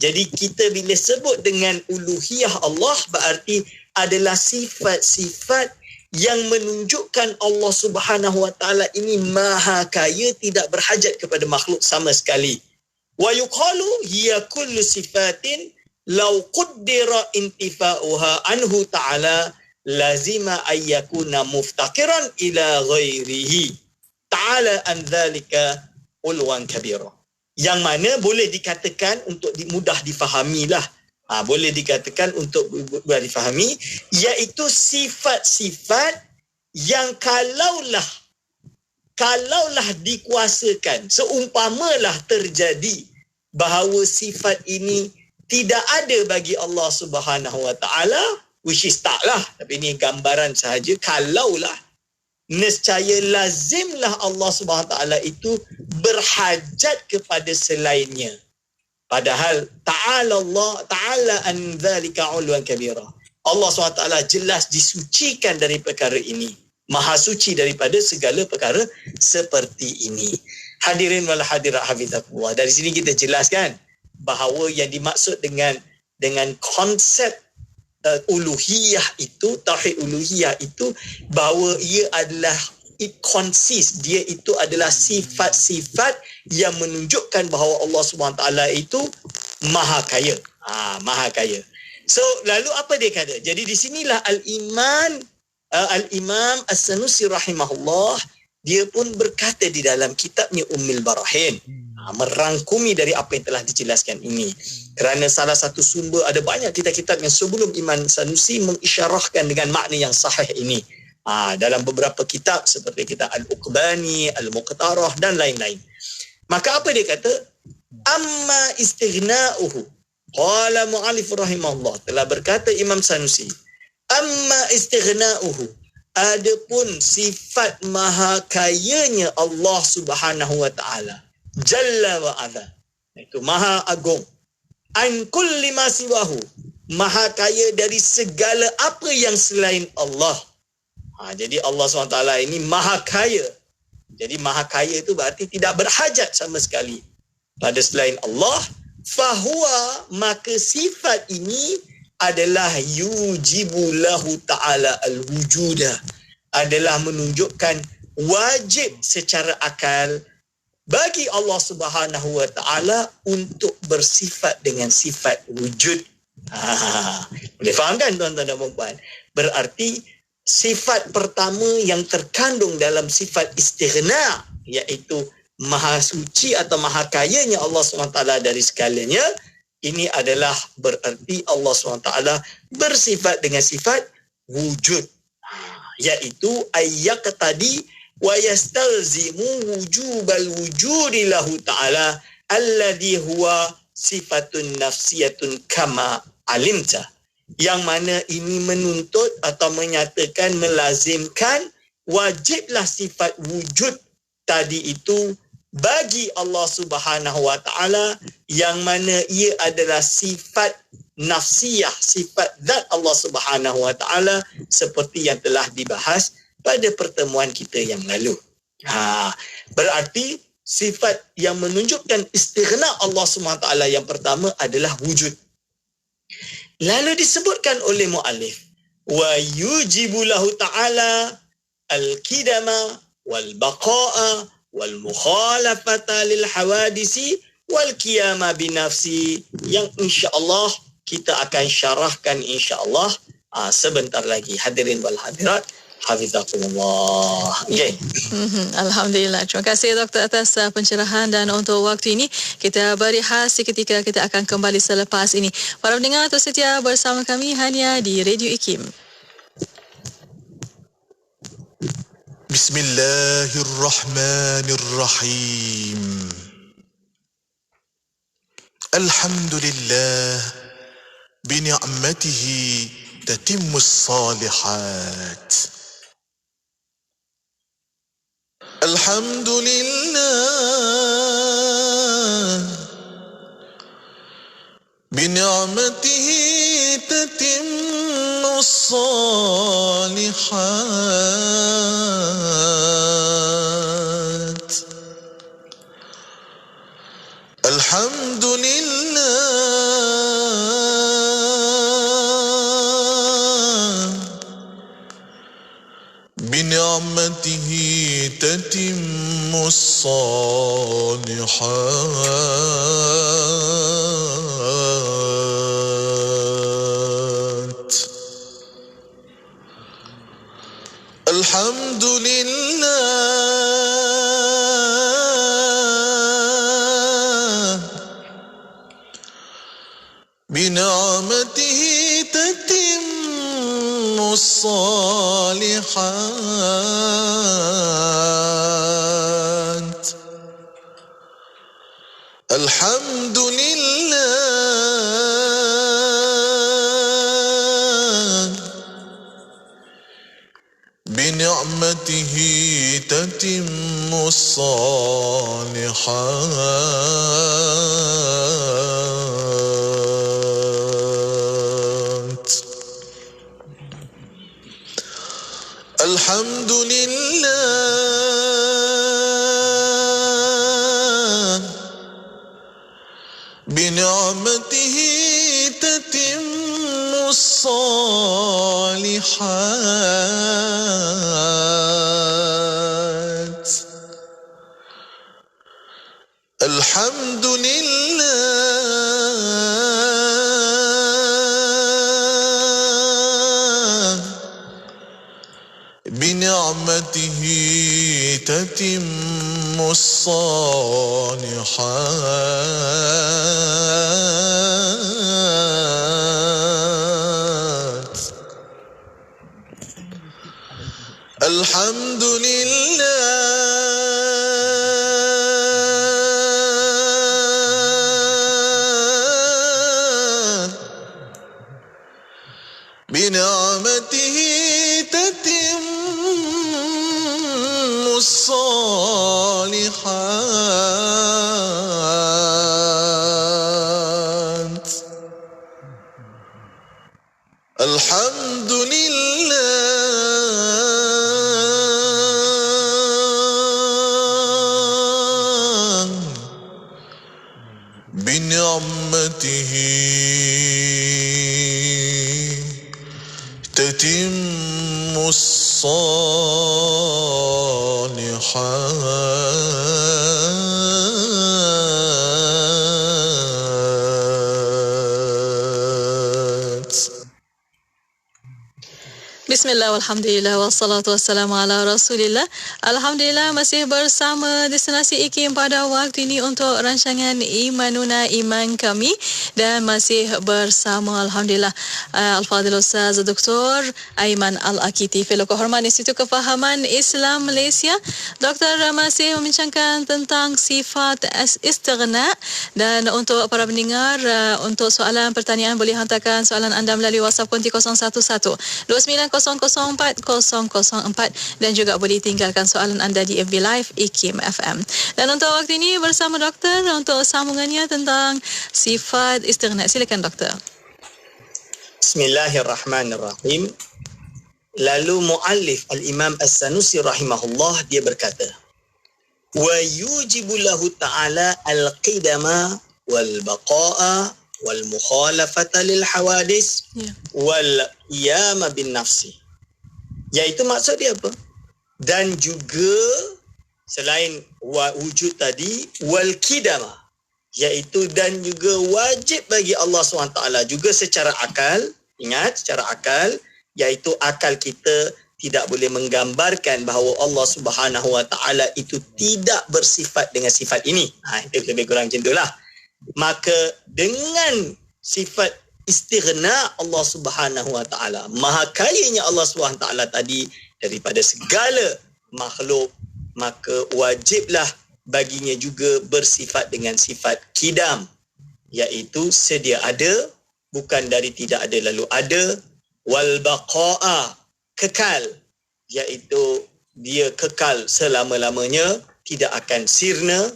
Jadi kita bila sebut dengan uluhiyah Allah, berarti adalah sifat-sifat yang menunjukkan Allah Subhanahu wa taala ini maha kaya, tidak berhajat kepada makhluk sama sekali. Wa yuqalu hiya kullu sifatin law qaddara intifa'uha anhu ta'ala lazima ayyakuna muftaqiran ila ghairihi ta'ala an dhalika ulwan kabira. Yang mana boleh dikatakan untuk mudah difahami lah. Boleh dikatakan untuk mudah difahami, iaitu sifat-sifat yang kalaulah dikuasakan, seumpamalah terjadi bahawa sifat ini tidak ada bagi Allah Subhanahu wa taala, which is taklah, tapi ini gambaran sahaja, kalaulah, nescaya lazimlah Allah Subhanahu wa taala itu berhajat kepada selainnya. Padahal ta'ala an dzalika 'ulwan kabira. Allah SWT jelas disucikan dari perkara ini. Maha suci daripada segala perkara seperti ini. Hadirin wal hadirat hafizakumullah. Dari sini kita jelaskan bahawa yang dimaksud dengan konsep uluhiyah itu, tauhid uluhiyah itu, bahawa ia adalah dia itu adalah sifat-sifat yang menunjukkan bahawa Allah SWT itu maha kaya. Maha kaya. So, lalu apa dia kata? Jadi di sinilah Al-Imam As-Sanusi rahimahullah, dia pun berkata di dalam kitabnya Ummul Barahin, merangkumi dari apa yang telah dijelaskan ini. Kerana salah satu sumber, ada banyak kitab-kitab yang sebelum Imam Sanusi mengisyarahkan dengan makna yang sahih ini. Dalam beberapa kitab seperti kitab Al-Uqbani, Al-Muqtarah dan lain-lain. Maka apa dia kata? Amma istighna'uhu. Qala mu'alif rahimahullah, telah berkata Imam Sanusi, amma istighna'uhu, adapun sifat maha kayanya Allah Subhanahu wa taala, jalla wa ala, itu maha agung, an kulli ma siwahu, maha kaya dari segala apa yang selain Allah. Jadi Allah SWT ini maha kaya. Jadi maha kaya itu berarti tidak berhajat sama sekali pada selain Allah. Fahuwa, maka sifat ini adalah yujibu lahu ta'ala al-wujuda, adalah menunjukkan wajib secara akal bagi Allah Subhanahu wa taala untuk bersifat dengan sifat wujud. Boleh faham kan tuan-tuan dan puan-puan? Berarti sifat pertama yang terkandung dalam sifat istighna, iaitu maha suci atau maha kayanya Allah SWT dari segalanya, ini adalah berarti Allah SWT bersifat dengan sifat wujud, iaitu ayyak tadi wa yastalzimu wujubal wujudi lahu ta'ala alladhi huwa sifatun nafsiyatun kama alimta, yang mana ini menuntut atau menyatakan, melazimkan wajiblah sifat wujud tadi itu bagi Allah Subhanahu wa taala, yang mana ia adalah sifat nafsiyah, sifat zat Allah Subhanahu wa taala, seperti yang telah dibahas pada pertemuan kita yang lalu. Berarti sifat yang menunjukkan istighna Allah Subhanahu wa taala yang pertama adalah wujud. Lalu disebutkan oleh mu'alif, wa yujibu lahu ta'ala al-kidama wal-baqa'a wal-mukhalafata lil-hawadisi wal-qiyama binafsi, yang insyaAllah kita akan syarahkan insyaAllah sebentar lagi. Hadirin wal hadirat hafizakumullah. Okay. Alhamdulillah. Terima kasih Doktor atas pencerahan, dan untuk waktu ini kita berehat seketika, kita akan kembali selepas ini. Para pendengar terus setia bersama kami hanya di Radio IKIM. Bismillahirrahmanirrahim. Alhamdulillah bi ni'matihi tatimmus salihat. Alhamdulillah bini'matihi tatimmu salihat. Alhamdulillah bini'matihi tatimmu salihat. Alhamdulillah bini'matihi tatimmu salihat. Alhamdulillah bini'matihi tatimmu salihat. Alhamdulillah bini'matihi tatimmu salihat. Alhamdulillah bini'matihi tatimmu salihat. Alhamdulillah bini'matihi tatimmu salihat. Alhamdulillah bini'matihi tatimmu salihat. Bismillah, walhamdulillah, wassalatu wassalamu ala rasulillah. Alhamdulillah masih bersama Destinasi IKIM pada waktu ini untuk rancangan Imanuna Iman Kami, dan masih bersama Alhamdulillah Al-Fadhil Ustaz Dr. Aiman Al-Akiti, Fellow Kehormatan Institut Kefahaman Islam Malaysia. Doktor masih membincangkan tentang sifat istighna, dan untuk para pendengar, untuk soalan pertanyaan boleh hantarkan soalan anda melalui WhatsApp konti 011-2904-004 dan juga boleh tinggalkan soalan anda di FB Live IKIM FM. Dan untuk waktu ini bersama doktor untuk sambungannya tentang sifat istighna. Silakan doktor. Bismillahirrahmanirrahim. Lalu muallif Al-Imam As-Sanusi rahimahullah dia berkata, wa yujibu lahu ta'ala al-qidama wal baqa'a wal mukhalafata lil hawadis wal iyama bin nafsi. Iaitu maksud dia apa? Dan juga selain wujud tadi, wal qidama, iaitu dan juga wajib bagi Allah SWT juga secara akal. Ingat, secara akal, iaitu akal kita tidak boleh menggambarkan bahawa Allah Subhanahu Wa Taala itu tidak bersifat dengan sifat ini. Itu lebih kurang macam itulah. Maka dengan sifat istighna Allah Subhanahu Wa Taala, maha kayanya Allah Subhanahu Wa Taala tadi daripada segala makhluk, maka wajiblah baginya juga bersifat dengan sifat qidam, iaitu sedia ada, bukan dari tidak ada lalu ada, wal baqa'a, kekal, iaitu dia kekal selama-lamanya, tidak akan sirna.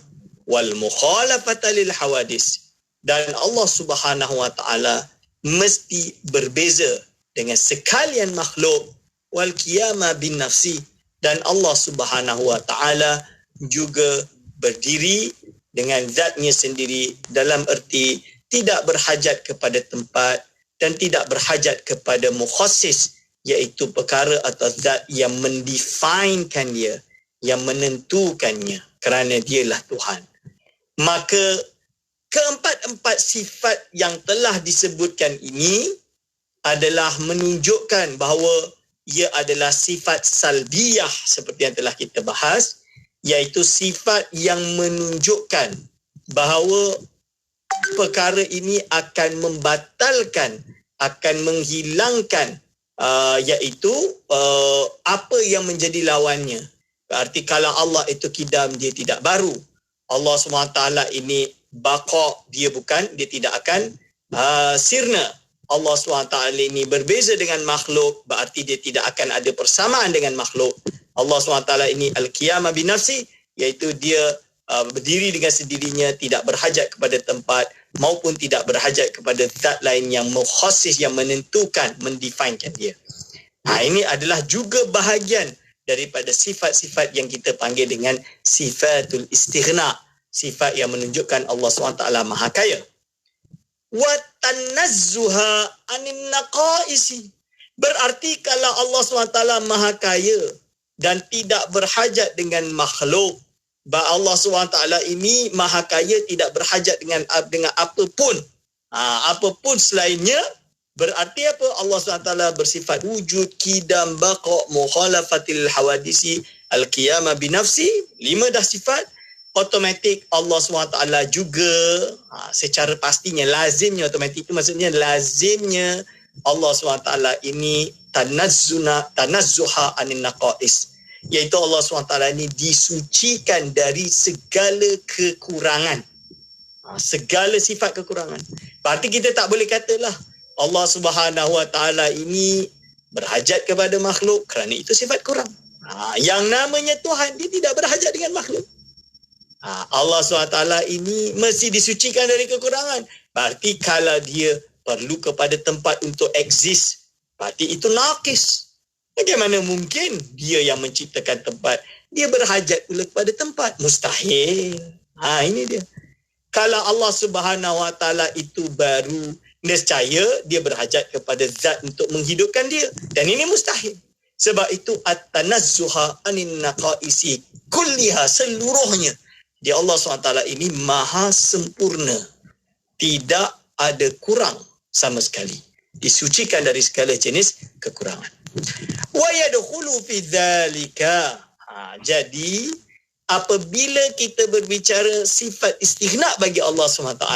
Wal mukhalafata lil hawadis, dan Allah Subhanahu wa taala mesti berbeza dengan sekalian makhluk. Wal qiyama bin nafsi, dan Allah Subhanahu wa taala juga berdiri dengan zatnya sendiri, dalam erti tidak berhajat kepada tempat dan tidak berhajat kepada mukhassis, iaitu perkara atau zat yang mendefinekan dia, yang menentukannya, kerana dialah Tuhan. Maka keempat-empat sifat yang telah disebutkan ini adalah menunjukkan bahawa ia adalah sifat salbiyah seperti yang telah kita bahas, iaitu sifat yang menunjukkan bahawa perkara ini akan membatalkan, akan menghilangkan iaitu apa yang menjadi lawannya. Berarti kalau Allah itu kidam, dia tidak baru. Allah SWT ini baqa, dia tidak akan sirna. Allah SWT ini berbeza dengan makhluk, berarti dia tidak akan ada persamaan dengan makhluk. Allah SWT ini al-qiyamah binafsi, iaitu dia berdiri dengan sendirinya, tidak berhajat kepada tempat maupun tidak berhajat kepada zat lain yang mukhassis, yang menentukan, mendefinekan dia. Ini adalah juga bahagian daripada sifat-sifat yang kita panggil dengan sifatul istighna, sifat yang menunjukkan Allah SWT Maha Kaya. Wa tanazzuha anin naqaisi, berarti kalau Allah SWT Maha Kaya dan tidak berhajat dengan makhluk, Allah SWT ini Maha Kaya, tidak berhajat dengan apapun, apapun selainnya. Berarti apa? Allah SWT bersifat wujud, qidam, baqa, mukhalafatil hawadisi, al-qiyamah binafsi. 5 dah sifat. Automatik Allah SWT juga secara pastinya, lazimnya, automatik itu maksudnya lazimnya Allah SWT ini tanazzuha anin naqais, iaitu Allah SWT ini disucikan dari segala kekurangan, segala sifat kekurangan. Berarti kita tak boleh katalah Allah Subhanahu wa taala ini berhajat kepada makhluk, kerana itu sifat kurang. Yang namanya Tuhan, dia tidak berhajat dengan makhluk. Allah SWT ini mesti disucikan dari kekurangan. Berarti kalau dia perlu kepada tempat untuk eksis, berarti itu naqis. Bagaimana mungkin dia yang menciptakan tempat, dia berhajat pula kepada tempat? Mustahil. Ini dia. Kalau Allah Subhanahu wa taala itu baru, nescaya dia berhajat kepada zat untuk menghidupkan dia, dan ini mustahil. Sebab itu at-tanazzuha anin naqaisi kulliha, seluruhnya dia Allah SWT ini maha sempurna, tidak ada kurang sama sekali, disucikan dari segala jenis kekurangan. Wa yadkhulu fi dzalika, jadi apabila kita berbicara sifat istighna bagi Allah SWT,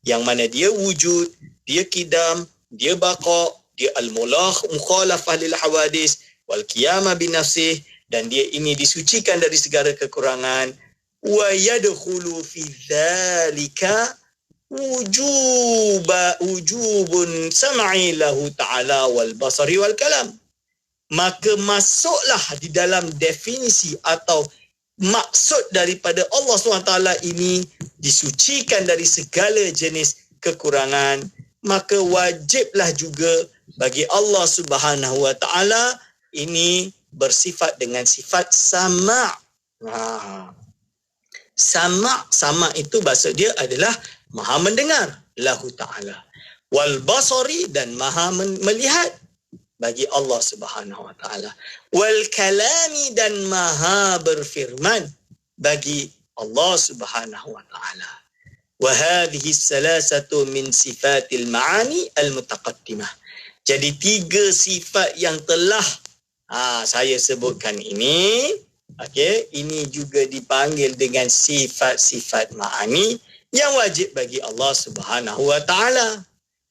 yang mana dia wujud, dia qidam, dia baqa, dia al-mukhalafah lil hawadis, wal qiyamah binafsih, dan dia ini disucikan dari segala kekurangan. Wa yadkhulu fi dzalika wujubun sam'i lahu ta'ala wal basari wal kalam, maka masuklah di dalam definisi atau maksud daripada Allah SWT ini disucikan dari segala jenis kekurangan, maka wajiblah juga bagi Allah Subhanahu wa taala ini bersifat dengan sifat sama'. Sama' itu bahasa dia adalah maha mendengar, lahu ta'ala. Wal basari, dan maha melihat bagi Allah Subhanahu wa taala. Wal kalami, dan maha berfirman bagi Allah Subhanahu wa taala. Wa hadhihi salasatu min sifatil ma'ani al-mutaqaddimah. Jadi 3 sifat yang telah saya sebutkan ini, ini juga dipanggil dengan sifat-sifat ma'ani yang wajib bagi Allah Subhanahu wa taala.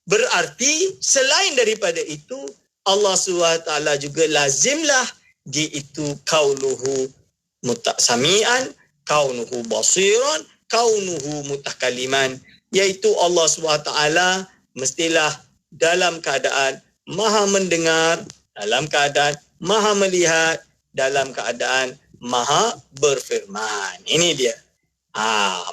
Berarti selain daripada itu, Allah SWT juga lazimlah dia itu kaunuhu mutasami'an, kaunuhu basiran, kaunuhu mutakaliman, iaitu Allah SWT mestilah dalam keadaan maha mendengar, dalam keadaan maha melihat, dalam keadaan maha berfirman. Ini dia.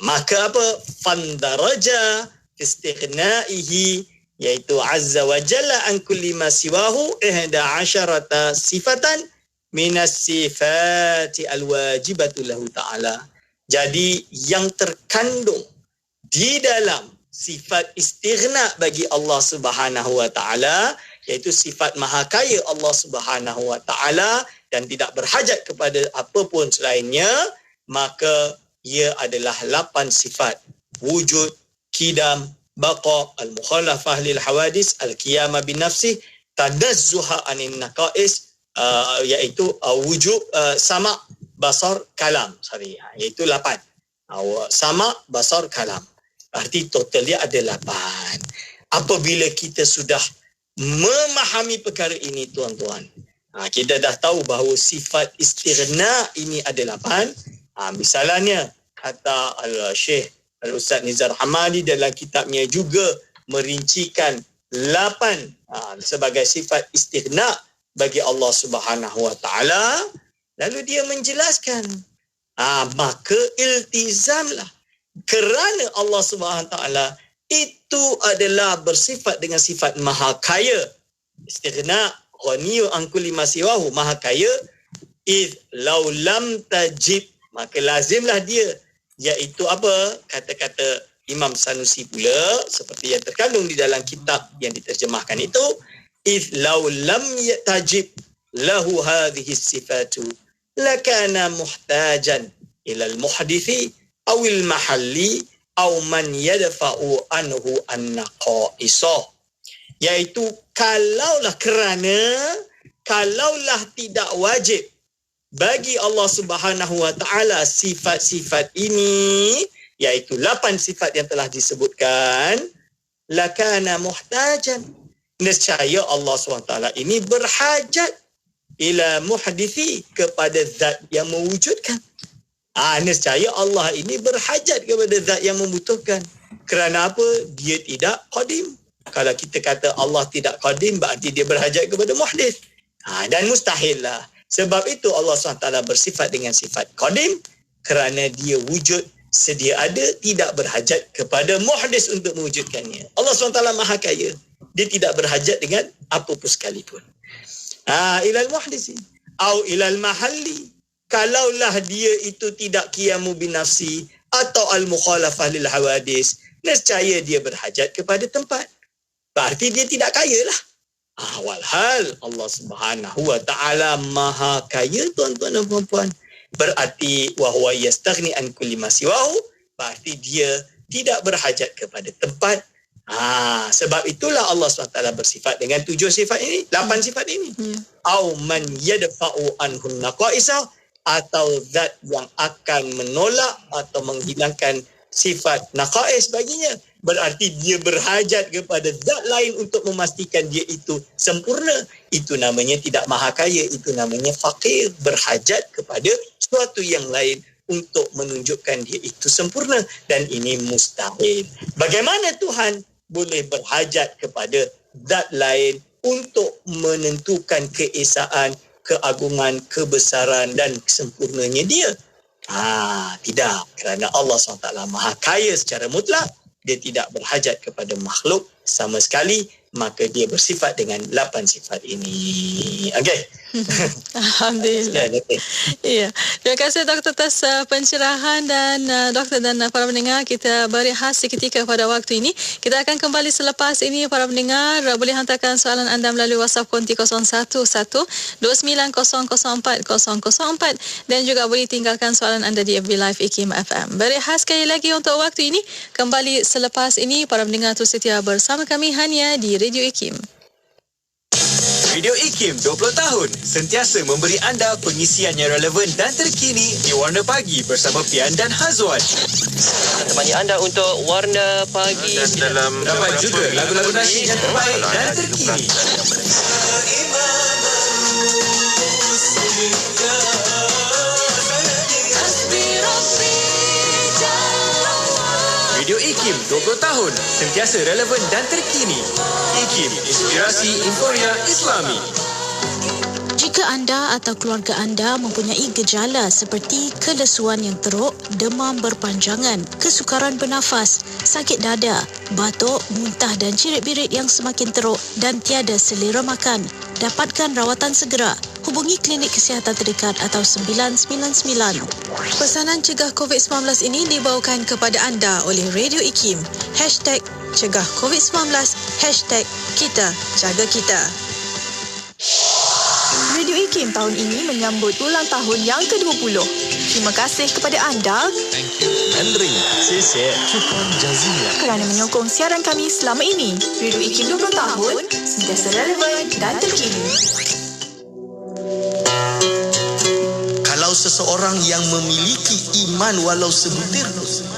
Maka apa? Fandaraja istighnaihi, iaitu azza wa jalla an kulli ma siwahu 11 sifatan minas sifati alwajibatu lahu ta'ala. Jadi yang terkandung di dalam sifat istighna bagi Allah Subhanahu wa taala, iaitu sifat maha kaya Allah Subhanahu wa taala dan tidak berhajat kepada apapun selainnya, maka ia adalah 8 sifat: wujud, qidam, baqa, al-mukhalafah lil hawadis, al-qiyamah bin nafsih, tanazzuha anin naqais, iaitu wujud, sama, basar, kalam. Iaitu 8. Sama, basar, kalam. Arti total dia ada 8. Apabila kita sudah memahami perkara ini, tuan-tuan, kita dah tahu bahawa sifat istighna ini ada 8. Misalnya kata Al-Syekh Al-Ustaz Nizar Hamadi dalam kitabnya juga merincikan 8 sebagai sifat istighna bagi Allah Subhanahu wa taala. Lalu dia menjelaskan, maka iltizamlah, kerana Allah Subhanahu wa taala itu adalah bersifat dengan sifat maha kaya. Istighna, ghaniyyu an kulli ma siwahu, maha kaya. Id law lam tajib, maka lazimlah dia, iaitu apa? Kata-kata Imam Sanusi pula, seperti yang terkandung di dalam kitab yang diterjemahkan itu, id law lam tajib lahu hadhihi sifatu lakana muhtajan ila al-muhdithi aw al-mahalli aw man yadfa'u anhu an-naqaisah. Iaitu kalaulah tidak wajib bagi Allah Subhanahu wa taala sifat-sifat ini, iaitu 8 sifat yang telah disebutkan, lakana muhtajan, nescaya Allah SWT ini berhajat ila muhdithi, kepada zat yang mewujudkan. Nescaya Allah ini berhajat kepada zat yang membutuhkan. Kerana apa? Dia tidak qadim. Kalau kita kata Allah tidak qadim, berarti dia berhajat kepada muhdith. Dan mustahil lah. Sebab itu Allah SWT bersifat dengan sifat qadim, kerana dia wujud, sedia ada, tidak berhajat kepada muhdith untuk mewujudkannya. Allah SWT maha kaya. Dia tidak berhajat dengan apa pun sekalipun. Ilal muhdisi au ilal mahalli, kalaulah dia itu tidak qiyamu bin nafsi atau al mukhalafah lil hawadis, nescaya dia berhajat kepada tempat. Berarti dia tidak kaya lah. Walhal Allah Subhanahu wa taala maha kaya, tuan-tuan dan puan-puan. Berarti wa huwa yastaghni an kulli ma siwahu, berarti dia tidak berhajat kepada tempat. Sebab itulah Allah SWT bersifat dengan 7 sifat ini, 8 sifat ini. Au man yadfa'u anhu naqaisa, atau zat yang akan menolak atau menghilangkan sifat naqais baginya. Berarti dia berhajat kepada zat lain untuk memastikan dia itu sempurna. Itu namanya tidak maha kaya, itu namanya faqir, berhajat kepada sesuatu yang lain untuk menunjukkan dia itu sempurna, dan ini mustahil. Bagaimana Tuhan boleh berhajat kepada zat lain untuk menentukan keesaan, keagungan, kebesaran dan kesempurnanya dia? Tidak. Kerana Allah SWT maha kaya secara mutlak, dia tidak berhajat kepada makhluk sama sekali, maka dia bersifat dengan 8 sifat ini. Okey. Alhamdulillah. Ya. Terima kasih Doktor atas pencerahan, dan Doktor dan para pendengar, kita berehat seketika pada waktu ini. Kita akan kembali selepas ini. Para pendengar boleh hantarkan soalan anda melalui WhatsApp konti 0112900404 dan juga boleh tinggalkan soalan anda di FB Live IKIM FM. Berehat sekali lagi untuk waktu ini. Kembali selepas ini, para pendengar terus setia bersama kami hanya di Radio IKIM. Radio IKIM 20 tahun sentiasa memberi anda pengisian yang relevan dan terkini di Warna Pagi bersama Pian dan Hazwan. Temani anda untuk Warna Pagi. Dan dalam dapat juga lagu-lagu nasyid yang terbaik dan terkini. Radio IKIM 20 tahun sentiasa relevan dan terkini. IKIM, inspirasi Inforia Islami. Jika Jika anda atau keluarga anda mempunyai gejala seperti kelesuan yang teruk, demam berpanjangan, kesukaran bernafas, sakit dada, batuk, muntah dan cirit-birit yang semakin teruk dan tiada selera makan, dapatkan rawatan segera. Hubungi klinik kesihatan terdekat atau 999. Pesanan cegah COVID-19 ini dibawakan kepada anda oleh Radio IKIM. #Cegah COVID-19, #Kita Jaga Kita. Radio IKIM tahun ini menyambut ulang tahun yang ke-20. Terima kasih kepada anda kerana menyokong siaran kami selama ini. Radio IKIM 20 tahun, sentiasa relevan dan terkini. Kalau seseorang yang memiliki iman walau sebutir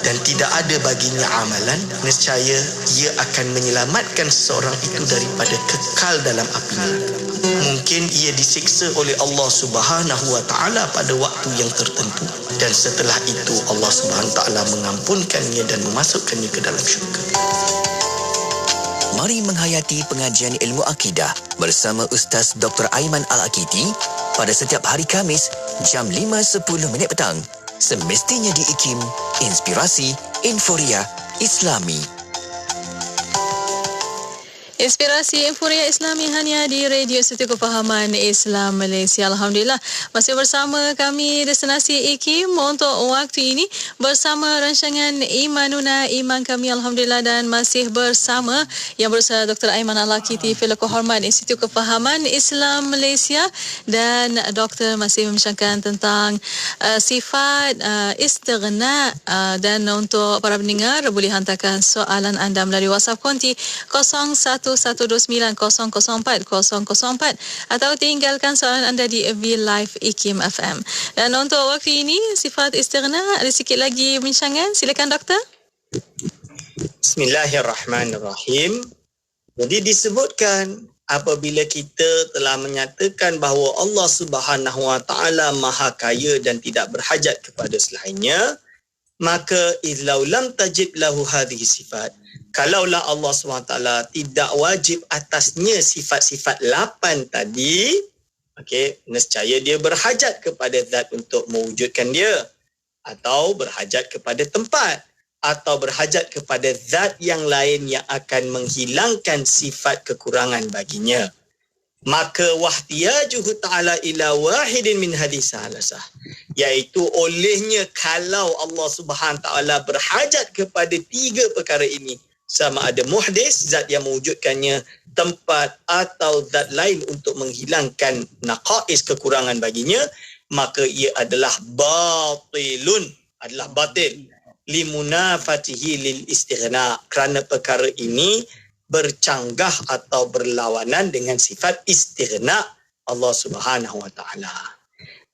dan tidak ada baginya amalan, nescaya ia akan menyelamatkan seseorang itu daripada kekal dalam api. Mungkin ia disiksa oleh Allah Subhanahu wa taala pada waktu yang tertentu dan setelah itu Allah Subhanahu wa taala mengampunkannya dan memasukkannya ke dalam syurga. Mari menghayati pengajian ilmu akidah bersama Ustaz Dr. Aiman Al-Akiti pada setiap hari Khamis jam 5.10 petang. Semestinya di IKIM, Inspirasi Inforia Islami. Inspirasi Inforia Islami hanya di Radio Setia Kefahaman Islam Malaysia. Alhamdulillah, masih bersama kami Destinasi IKIM untuk waktu ini bersama rancangan Imanuna Iman kami. Alhamdulillah, dan masih bersama yang berusaha Dr. Aiman Al-Akiti, Fellow Kehormat Institut Kefahaman Islam Malaysia, dan Doktor masih membincangkan tentang sifat istighna, dan untuk para pendengar boleh hantarkan soalan anda melalui WhatsApp konti 0112900404 atau tinggalkan soalan anda di FB Live IKIM FM. Dan untuk waktu ini, sifat istighna, ada sikit lagi bincangan. Silakan Doktor. Bismillahirrahmanirrahim. Jadi disebutkan apabila kita telah menyatakan bahawa Allah Subhanahu wa taala Maha Kaya dan tidak berhajat kepada selainnya, maka izlau lam tajib lahu hadhihi sifat, kalaulah Allah SWT tidak wajib atasnya sifat-sifat 8 tadi, nescaya dia berhajat kepada zat untuk mewujudkan dia, atau berhajat kepada tempat, atau berhajat kepada zat yang lain yang akan menghilangkan sifat kekurangan baginya. Maka wahtiyajuhu ta'ala ila wahidin min hadis salasah, iaitu olehnya kalau Allah Subhanahu taala berhajat kepada 3 perkara ini, sama ada muhdis, zat yang mewujudkannya, tempat atau zat lain untuk menghilangkan naqais, kekurangan baginya, maka ia adalah batilun, adalah batil limunafatihi lil istighna, kerana perkara ini bercanggah atau berlawanan dengan sifat istighna Allah Subhanahu wa taala.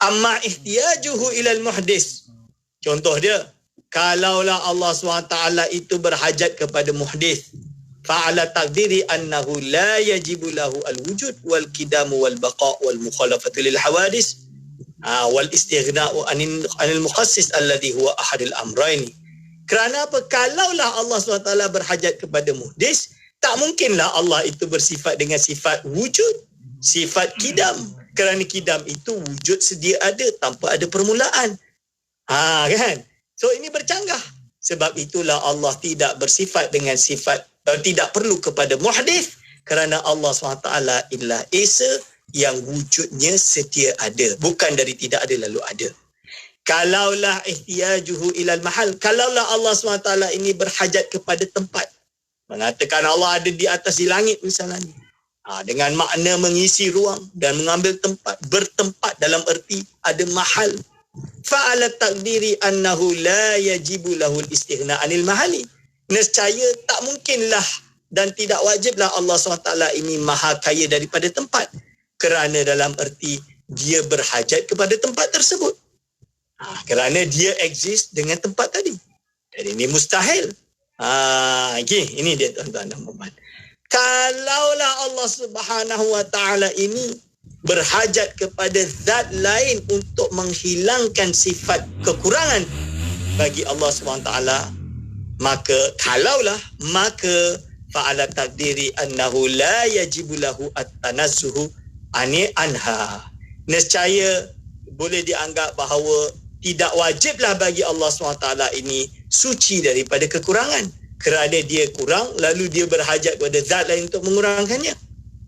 Amma ihtiyajuhu ilal muhdis, contoh dia, kalaulah Allah SWT itu berhajat kepada muhdis, fa'ala taqdiri annahu la yajibu lahu al-wujud wal kidamu wal baqa' wal mukhalafatu lil hawadis wal istighna'u anil mukhassis alladhi huwa ahadul amrayni. Kerana apa? Kalaulah Allah SWT berhajat kepada muhdis, tak mungkinlah Allah itu bersifat dengan sifat wujud, sifat kidam. Kerana kidam itu wujud sedia ada tanpa ada permulaan. Kan? So ini bercanggah. Sebab itulah Allah tidak bersifat dengan sifat, tidak perlu kepada muhdith, kerana Allah SWT ialah Esa yang wujudnya setia ada, bukan dari tidak ada lalu ada. Kalaulah ihtiyajuhu ilal mahal, kalaulah Allah SWT ini berhajat kepada tempat, mengatakan Allah ada di atas di langit misalnya, dengan makna mengisi ruang dan mengambil tempat, bertempat dalam erti ada mahal, fa'ala taqdiri annahu la yajibu lahul istighna anil mahali, nescaya tak mungkinlah dan tidak wajiblah Allah SWT ini maha kaya daripada tempat, kerana dalam erti dia berhajat kepada tempat tersebut, kerana dia exist dengan tempat tadi. Jadi ini mustahil. Ini dia tuan-tuan dan puan. Kalaulah Allah Subhanahu wa taala ini berhajat kepada zat lain untuk menghilangkan sifat kekurangan bagi Allah SWT, maka fa'ala taqdiri annahu la yajibu lahu at-tanazzuhu anha, nescaya boleh dianggap bahawa tidak wajiblah bagi Allah SWT ini suci daripada kekurangan. Kerana dia kurang, lalu dia berhajat kepada zat lain untuk mengurangkannya.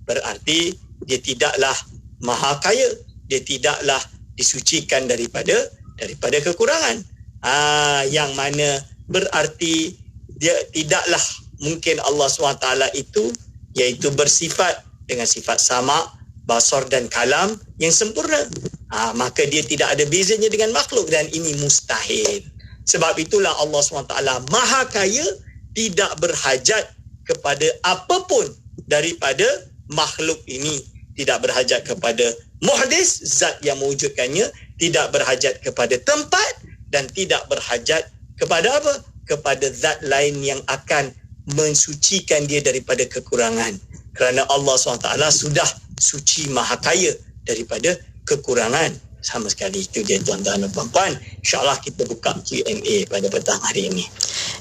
Berarti dia tidaklah maha kaya. Dia tidaklah disucikan daripada kekurangan. Yang mana berarti dia tidaklah mungkin Allah SWT itu iaitu bersifat dengan sifat sama, basar dan kalam yang sempurna. Maka dia tidak ada bezanya dengan makhluk dan ini mustahil. Sebab itulah Allah SWT maha kaya, tidak berhajat kepada apapun daripada makhluk ini. Tidak berhajat kepada muhdis, zat yang mewujudkannya, tidak berhajat kepada tempat dan tidak berhajat kepada apa? Kepada zat lain yang akan mensucikan dia daripada kekurangan. Kerana Allah SWT sudah suci maha kaya daripada kekurangan sama sekali. Itu dia tuan-tuan dan puan-puan. InsyaAllah kita buka Q&A pada petang hari ini.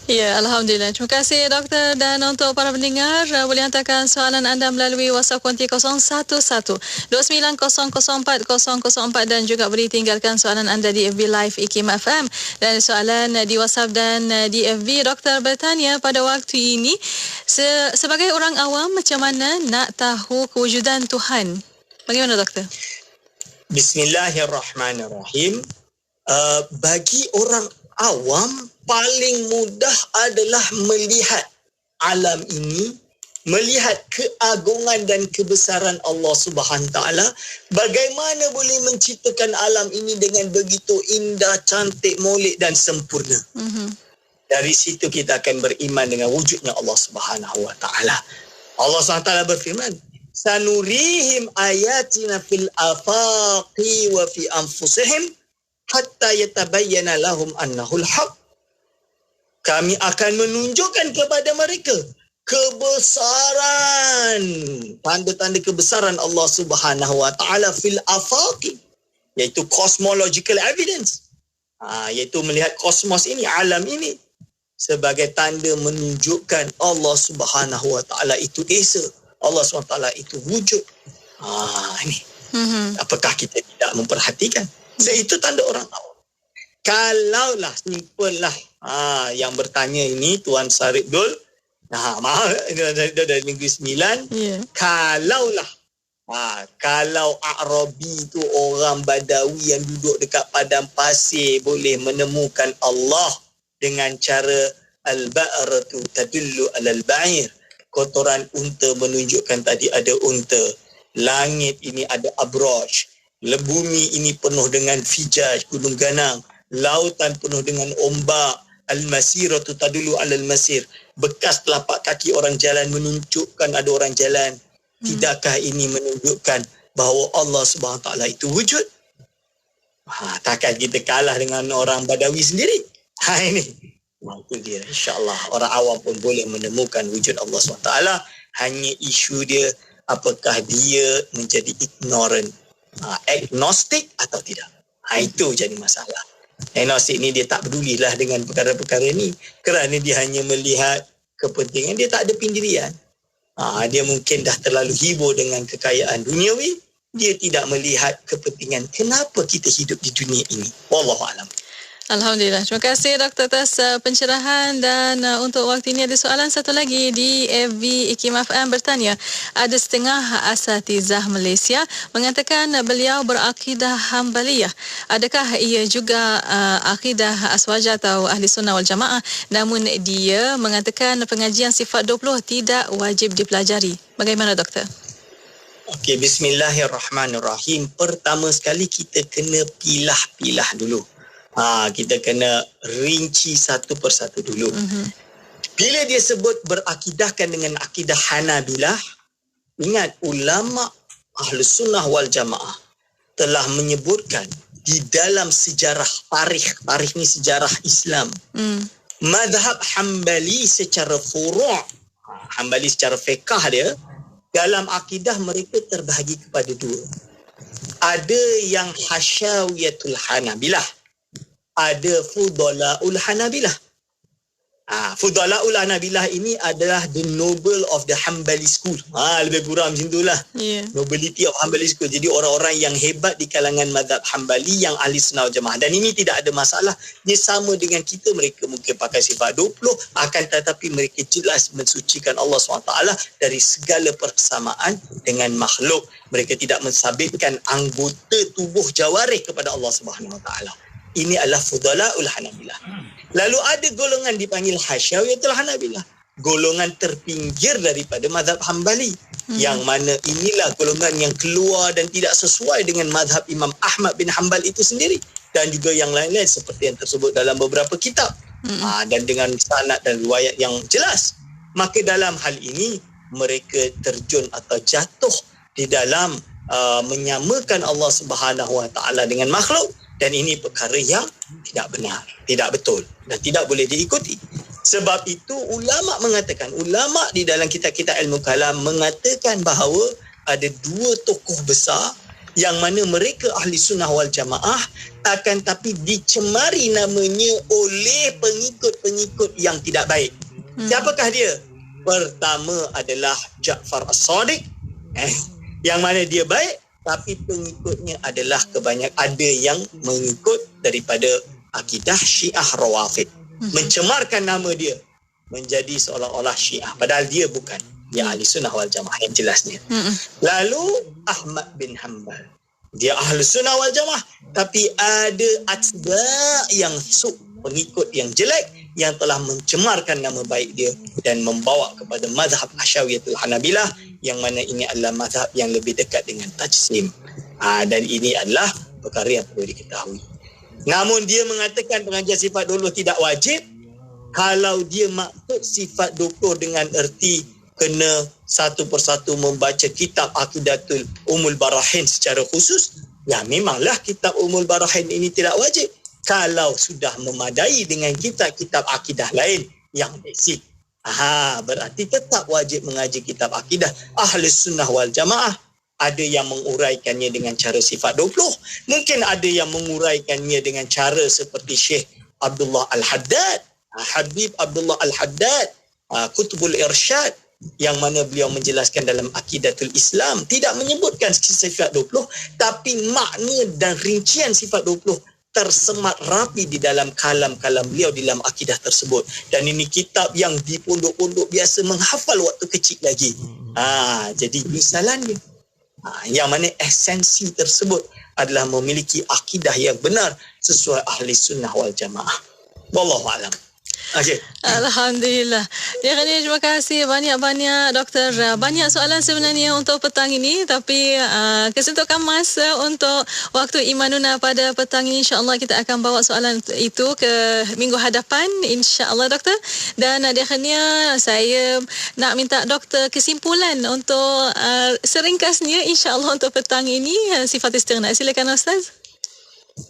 Ya, Alhamdulillah. Terima kasih doktor. Dan untuk para pendengar, boleh hantarkan soalan anda melalui WhatsApp konti 011-2904-004 dan juga boleh tinggalkan soalan anda di FB Live IKIM FM. Dan soalan di WhatsApp dan di FB, doktor bertanya pada waktu ini, sebagai orang awam, macam mana nak tahu kewujudan Tuhan? Bagaimana doktor? Bismillahirrahmanirrahim. Bagi orang awam, paling mudah adalah melihat alam ini, melihat keagungan dan kebesaran Allah Subhanahu Taala. Bagaimana boleh menciptakan alam ini dengan begitu indah, cantik, molek dan sempurna. Dari situ kita akan beriman dengan wujudnya Allah Subhanahu Wa Taala. Allah Subhanahu Wa Taala berfirman, sanurihim ayatina fil afaqi wa fi anfusihim hatta yatabayyana lahum annahul haq. Kami akan menunjukkan kepada mereka kebesaran, tanda-tanda kebesaran Allah Subhanahu Wa Taala fil afaqi, iaitu cosmological evidence, iaitu melihat kosmos ini, alam ini, sebagai tanda menunjukkan Allah Subhanahu Wa Taala itu esa, Allah SWT itu wujud. Ini. Apakah kita tidak memperhatikan? Itu tanda orang awam. Kalaulah, simple lah. Yang bertanya ini, Tuan Sarip Dul. Maaf, dari Negeri Sembilan. Kalaulah. Kalau Arabi itu orang Badawi yang duduk dekat padang pasir boleh menemukan Allah dengan cara al-ba'ratu tadullu alal ba'ir. Kotoran unta menunjukkan tadi ada unta. Langit ini ada abraj. Bumi ini penuh dengan fijaj, gunung ganang. Lautan penuh dengan ombak. Al-masiratu tadulu alal masir. Bekas telapak kaki orang jalan menunjukkan ada orang jalan. Tidakkah ini menunjukkan bahawa Allah SWT itu wujud? Takkan kita kalah dengan orang Badawi sendiri? Ini. Itu dia, insyaAllah orang awam pun boleh menemukan wujud Allah SWT. Hanya isu dia, apakah dia menjadi ignorant, agnostik atau tidak. Itu jadi masalah. Agnostik ni dia tak pedulilah dengan perkara-perkara ni, kerana dia hanya melihat kepentingan, dia tak ada pendirian. Dia mungkin dah terlalu hibur dengan kekayaan duniawi, dia tidak melihat kepentingan kenapa kita hidup di dunia ini. Wallahualam. Alhamdulillah. Terima kasih doktor atas pencerahan. Dan untuk waktu ini ada soalan satu lagi di FB IKIM FM bertanya, ada setengah asatizah Malaysia mengatakan beliau berakidah Hambaliyah. Adakah ia juga akidah Aswaja atau Ahli Sunnah wal Jamaah, namun dia mengatakan pengajian sifat 20 tidak wajib dipelajari. Bagaimana doktor? Okey, bismillahirrahmanirrahim. Pertama sekali kita kena pilah-pilah dulu. Kita kena rinci satu persatu dulu. Bila dia sebut berakidahkan dengan akidah Hanabilah, ingat ulama Ahlus Sunnah wal Jamaah telah menyebutkan di dalam sejarah tarikh ni sejarah Islam, mazhab Hambali secara furu', Hambali secara fiqh dia, dalam akidah mereka terbahagi kepada dua. Ada yang Hasyawiyatul Hanabilah, ada Fudalaul Hanabilah. Fudalaul Hanabilah ini adalah the noble of the Hanbali school. Lebih kurang macam itulah. Nobility of Hanbali school. Jadi orang-orang yang hebat di kalangan mazhab Hanbali yang ahli sunnah wal jamaah. Dan ini tidak ada masalah. Dia sama dengan kita. Mereka mungkin pakai sifat 20, akan tetapi mereka jelas mensucikan Allah SWT dari segala persamaan dengan makhluk. Mereka tidak mensabitkan anggota tubuh jawarih kepada Allah SWT. Ini adalah Fudalaul Hanabilah. Lalu ada golongan dipanggil Hasyawiyatul Hanabilah. Golongan terpinggir daripada mazhab Hanbali. Yang mana inilah golongan yang keluar dan tidak sesuai dengan mazhab Imam Ahmad bin Hanbal itu sendiri. Dan juga yang lain-lain seperti yang tersebut dalam beberapa kitab. Dan dengan sanad dan riwayat yang jelas. Maka dalam hal ini mereka terjun atau jatuh di dalam menyamakan Allah Subhanahu Wa Taala dengan makhluk. Dan ini perkara yang tidak benar, tidak betul dan tidak boleh diikuti. Sebab itu ulama mengatakan, ulama di dalam kitab-kitab ilmu kalam mengatakan bahawa ada dua tokoh besar yang mana mereka ahli sunnah wal jamaah akan tapi dicemari namanya oleh pengikut-pengikut yang tidak baik. Siapakah dia? Pertama adalah Ja'far As-Sadiq, yang mana dia baik, tapi pengikutnya adalah ada yang mengikut daripada akidah Syiah Rawafid. Mencemarkan nama dia menjadi seolah-olah Syiah. Padahal dia bukan. Dia ahli sunnah wal jamaah yang jelasnya. Lalu Ahmad bin Hanbal. Dia ahli sunnah wal jamaah. Tapi ada atba' yang pengikut yang jelek yang telah mencemarkan nama baik dia dan membawa kepada mazhab Hasyawiyatul Hanabilah, yang mana ini adalah mazhab yang lebih dekat dengan tajsim. Dan ini adalah perkara yang perlu diketahui. Namun dia mengatakan pengajian sifat 20 tidak wajib kalau dia maksud sifat 20 dengan erti kena satu persatu membaca kitab Aqidatul Ummul Barahin secara khusus. Ya, memanglah kitab Ummul Barahin ini tidak wajib kalau sudah memadai dengan kitab-kitab akidah lain yang basic. Berarti tetap wajib mengaji kitab akidah Ahli Sunnah wal Jamaah. Ada yang menguraikannya dengan cara sifat 20. Mungkin ada yang menguraikannya dengan cara seperti Syekh Abdullah Al-Haddad, Habib Abdullah Al-Haddad, Kutubul Irsyad, yang mana beliau menjelaskan dalam Aqidatul Islam tidak menyebutkan sifat 20, tapi makna dan rincian sifat 20 tersemat rapi di dalam kalam-kalam beliau di dalam akidah tersebut. Dan ini kitab yang di pondok-pondok biasa menghafal waktu kecil lagi. Jadi misalannya, yang mana esensi tersebut adalah memiliki akidah yang benar sesuai ahli sunnah wal jamaah. Wallahu a'lam. Okay. Alhamdulillah. Terima kasih banyak-banyak Doktor. Banyak soalan sebenarnya untuk petang ini, tapi kesentukan masa untuk waktu Imanuna pada petang ini, insya-Allah kita akan bawa soalan itu ke minggu hadapan, insya-Allah Doktor. Dan akhirnya saya nak minta Doktor kesimpulan untuk seringkasnya insya-Allah untuk petang ini sifat istighna. Silakan Ustaz.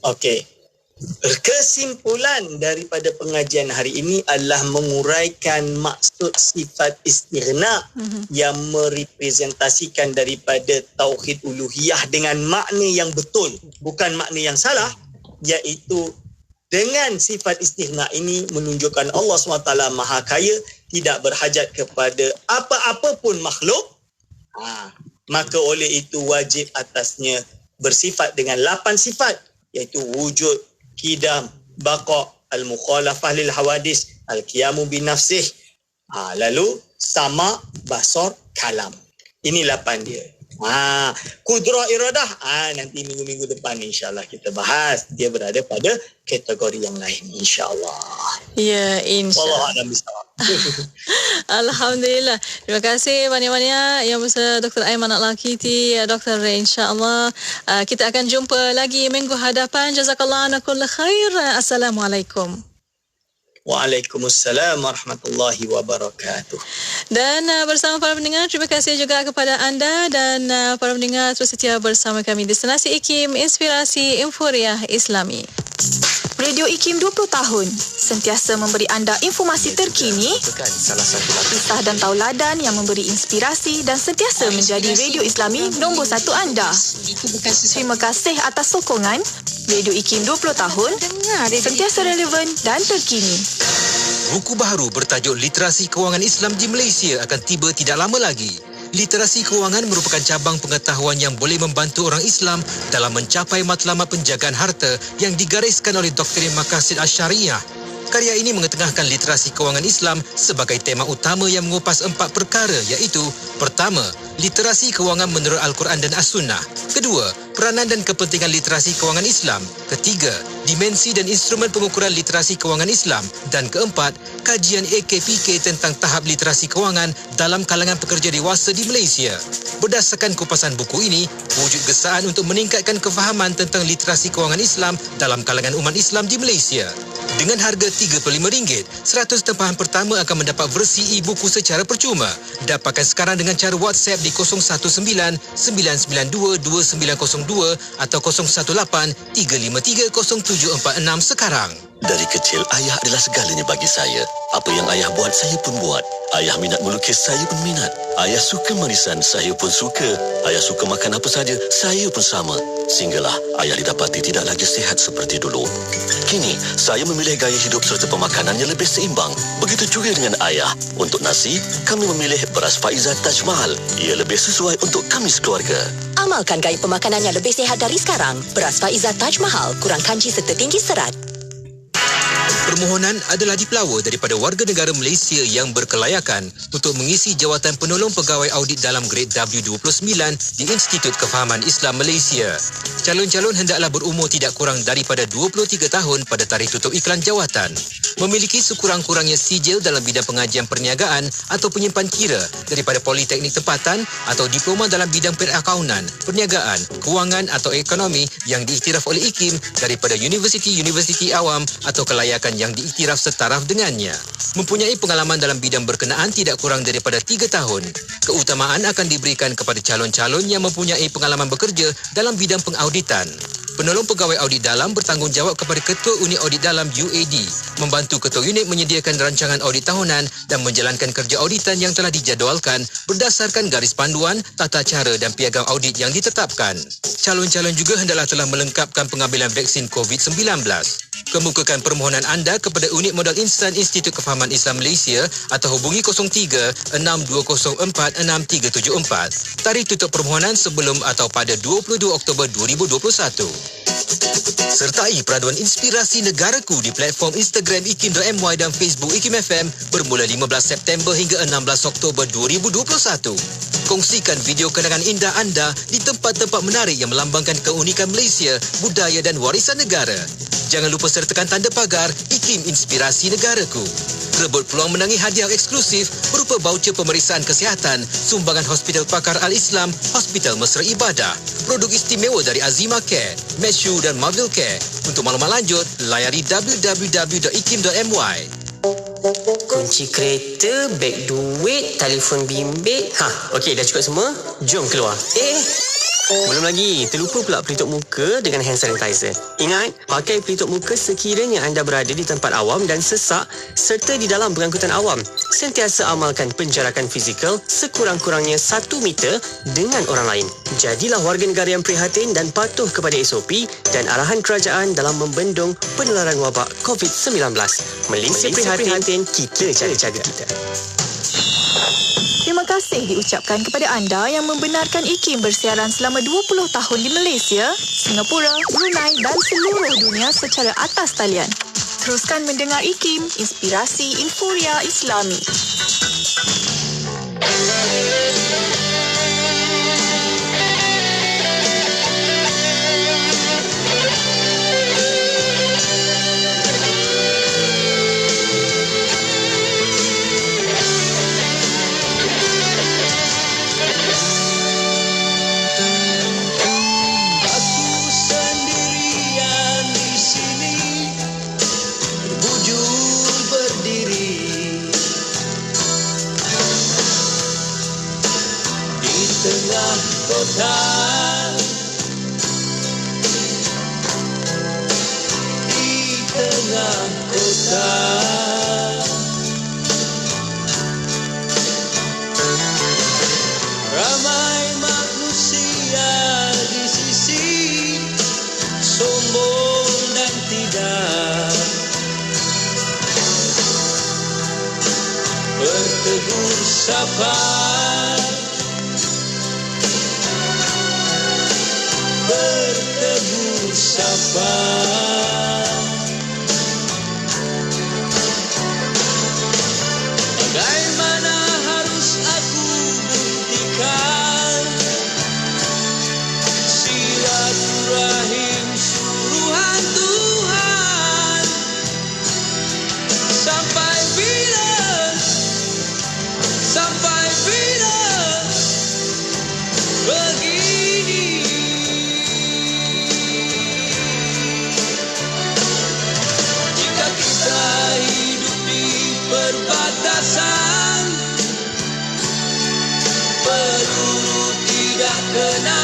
Okey. Kesimpulan daripada pengajian hari ini adalah menguraikan maksud sifat istighna yang merepresentasikan daripada tauhid uluhiyah dengan makna yang betul, bukan makna yang salah, iaitu dengan sifat istighna ini menunjukkan Allah SWT Maha Kaya, tidak berhajat kepada apa-apa pun makhluk. Maka oleh itu wajib atasnya bersifat dengan 8 sifat, iaitu wujud, Qidam, Baqa, Al-Mukhalafah lil Hawadis, Al-Qiyamu binafsih, lalu Sama, Basar, Kalam. Ini 8 dia. Kudrah iradah, nanti minggu-minggu depan insyaAllah kita bahas. Dia berada pada kategori yang lain insyaAllah. Ya, insyaAllah. Alhamdulillah. Terima kasih banyak-banyak Yang Besar Dr. Aiman Al-Lakiti, Dr. InsyaAllah kita akan jumpa lagi minggu hadapan. Jazakallah ana kull khair. Assalamualaikum. Waalaikumsalam warahmatullahi wabarakatuh. Dan bersama para pendengar, terima kasih juga kepada anda dan para pendengar terus setia bersama kami. Destinasi IKIM, Inspirasi Euforia Islami. Radio IKIM 20 tahun sentiasa memberi anda informasi terkini, kisah dan tauladan yang memberi inspirasi dan sentiasa menjadi radio Islami nombor 1 anda. Terima kasih atas sokongan. Radio IKIM 20 tahun sentiasa relevan dan terkini. Buku baharu bertajuk Literasi Kewangan Islam di Malaysia akan tiba tidak lama lagi. Literasi kewangan merupakan cabang pengetahuan yang boleh membantu orang Islam dalam mencapai matlamat penjagaan harta yang digariskan oleh Doktrin Maqasid Asy-Syariah. Karya ini mengetengahkan literasi kewangan Islam sebagai tema utama yang mengupas 4 perkara, iaitu: pertama, literasi kewangan menurut Al-Quran dan As-Sunnah; kedua, peranan dan kepentingan literasi kewangan Islam; ketiga, dimensi dan instrumen pengukuran literasi kewangan Islam; dan keempat, kajian AKPK tentang tahap literasi kewangan dalam kalangan pekerja dewasa di Malaysia. Berdasarkan kupasan buku ini, wujud gesaan untuk meningkatkan kefahaman tentang literasi kewangan Islam dalam kalangan umat Islam di Malaysia. Dengan harga RM35, 100 tempahan pertama akan mendapat versi e-buku secara percuma. Dapatkan sekarang dengan cara WhatsApp di 019-992-2902 atau 018-353-0746 sekarang. Dari kecil, ayah adalah segalanya bagi saya. Apa yang ayah buat, saya pun buat. Ayah minat melukis, saya pun minat. Ayah suka manisan, saya pun suka. Ayah suka makan apa saja, saya pun sama. Sehinggalah ayah didapati tidak lagi sihat seperti dulu. Kini, saya memilih gaya hidup serta pemakanan yang lebih seimbang. Begitu juga dengan ayah. Untuk nasi, kami memilih beras Faizah Taj Mahal. Ia lebih sesuai untuk kami sekeluarga. Amalkan gaya pemakanan yang lebih sihat dari sekarang. Beras Faizah Taj Mahal, kurang kanji serta tinggi serat. Permohonan adalah dipelawa daripada warga negara Malaysia yang berkelayakan untuk mengisi jawatan penolong pegawai audit dalam grade W29 di Institut Kefahaman Islam Malaysia. Calon-calon hendaklah berumur tidak kurang daripada 23 tahun pada tarikh tutup iklan jawatan. Memiliki sekurang-kurangnya sijil dalam bidang pengajian perniagaan atau penyimpan kira daripada politeknik tempatan atau diploma dalam bidang perakaunan, perniagaan, kewangan atau ekonomi yang diiktiraf oleh IKIM daripada universiti-universiti awam atau kelayakan yang diiktiraf setaraf dengannya. Mempunyai pengalaman dalam bidang berkenaan tidak kurang daripada 3 tahun. Keutamaan akan diberikan kepada calon-calon yang mempunyai pengalaman bekerja dalam bidang pengauditan. Penolong pegawai audit dalam bertanggungjawab kepada Ketua Unit Audit Dalam UAD, membantu Ketua Unit menyediakan rancangan audit tahunan dan menjalankan kerja auditan yang telah dijadualkan berdasarkan garis panduan, tata cara dan piagam audit yang ditetapkan. Calon-calon juga hendaklah telah melengkapkan pengambilan vaksin COVID-19. Kemukakan permohonan anda kepada Unit Modal Instan Institut Kefahaman Islam Malaysia atau hubungi 03-6204-6374. Tarikh tutup permohonan sebelum atau pada 22 Oktober 2021. Sertai peraduan Inspirasi Negaraku di platform Instagram ikim.my dan Facebook IKIM FM bermula 15 September hingga 16 Oktober 2021. Kongsikan video kenangan indah anda di tempat-tempat menarik yang melambangkan keunikan Malaysia, budaya dan warisan negara. Jangan lupa sertakan tanda pagar IKIM Inspirasi Negaraku. Rebut peluang menangi hadiah eksklusif berupa baucer pemeriksaan kesihatan, sumbangan Hospital Pakar Al-Islam, Hospital Mesra Ibadah, produk istimewa dari Azima Care, Meshu dan Marvel Care. Untuk maklumat lanjut, layari www.ikim.my. Kunci kereta, beg duit, telefon bimbit. Okey, dah cukup semua? Jom keluar. Belum lagi, terlupa pula pelitup muka dengan hand sanitizer. Ingat, pakai pelitup muka sekiranya anda berada di tempat awam dan sesak serta di dalam pengangkutan awam. Sentiasa amalkan penjarakan fizikal sekurang-kurangnya 1 meter dengan orang lain. Jadilah warga negara yang prihatin dan patuh kepada SOP dan arahan kerajaan dalam membendung penularan wabak COVID-19. Malaysia prihatin, kita jaga-jaga kita. Terima kasih diucapkan kepada anda yang membenarkan IKIM bersiaran selama 20 tahun di Malaysia, Singapura, Brunei dan seluruh dunia secara atas talian. Teruskan mendengar IKIM, Inspirasi Inforia Islami. sapa, bertegur sapa. Bagaimana harus aku buktikan silaturahim suruhan Tuhan? Sampai bila begini? Jika kita hidup di perbatasan, peluru tidak kena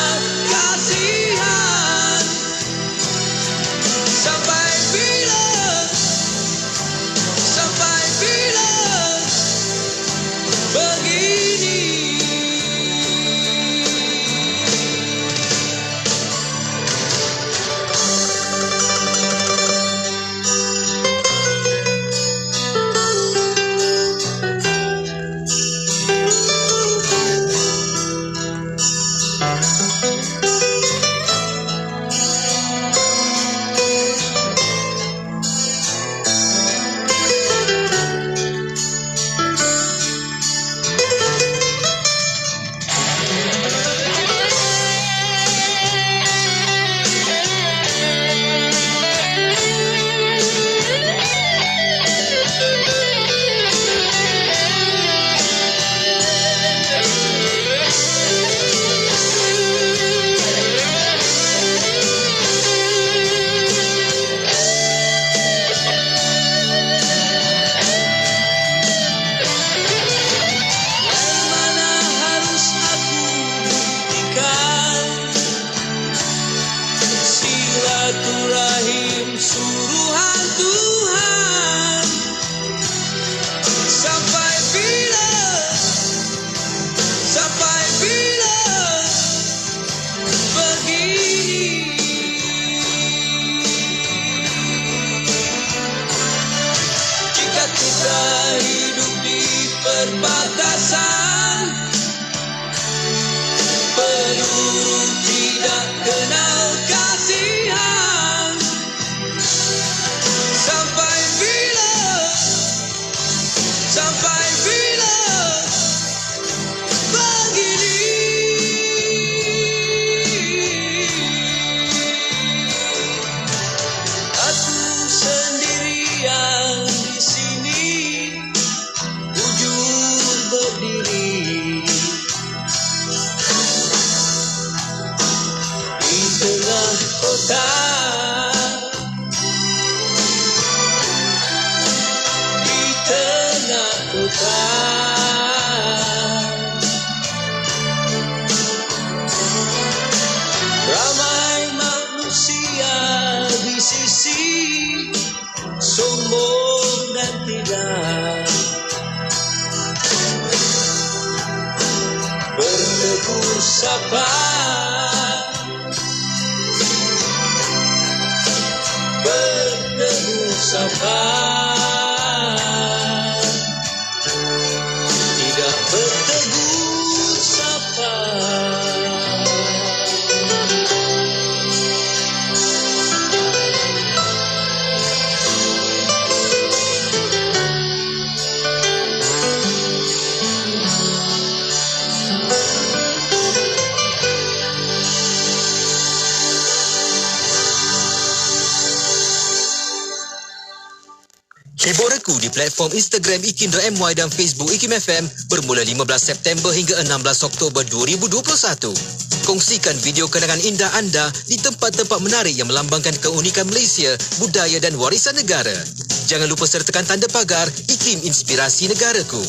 kasihan. Sampai bila begini? Silaturahim suruhan Tuhan. Sampai bila begini? Jika kita hidup di perbatasan, peluru tidak kenal kasihan. Sampai bila begini? Aku sendirian di sini, bujur berdiri di tengah kota. Ramai manusia di sisi, sombong dan tidak bertegur sapa, bertegur sapa. Tidak bertegur sapa. Hibur aku di platform Instagram Ikindra.my dan Facebook Ikim FM bermula 15 September hingga 16 Oktober 2021. Kongsikan video kenangan indah anda di tempat-tempat menarik yang melambangkan keunikan Malaysia, budaya dan warisan negara. Jangan lupa sertakan tanda pagar Iklim Inspirasi Negaraku.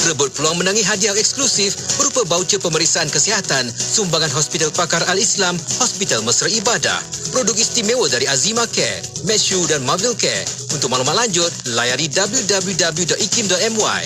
Rebut peluang menangi hadiah eksklusif berupa baucer pemeriksaan kesihatan, sumbangan Hospital Pakar Al-Islam, Hospital Mesra Ibadah, produk istimewa dari Azima Care, Meshu dan Marvel Care. Untuk maklumat lanjut, layari www.ikim.my.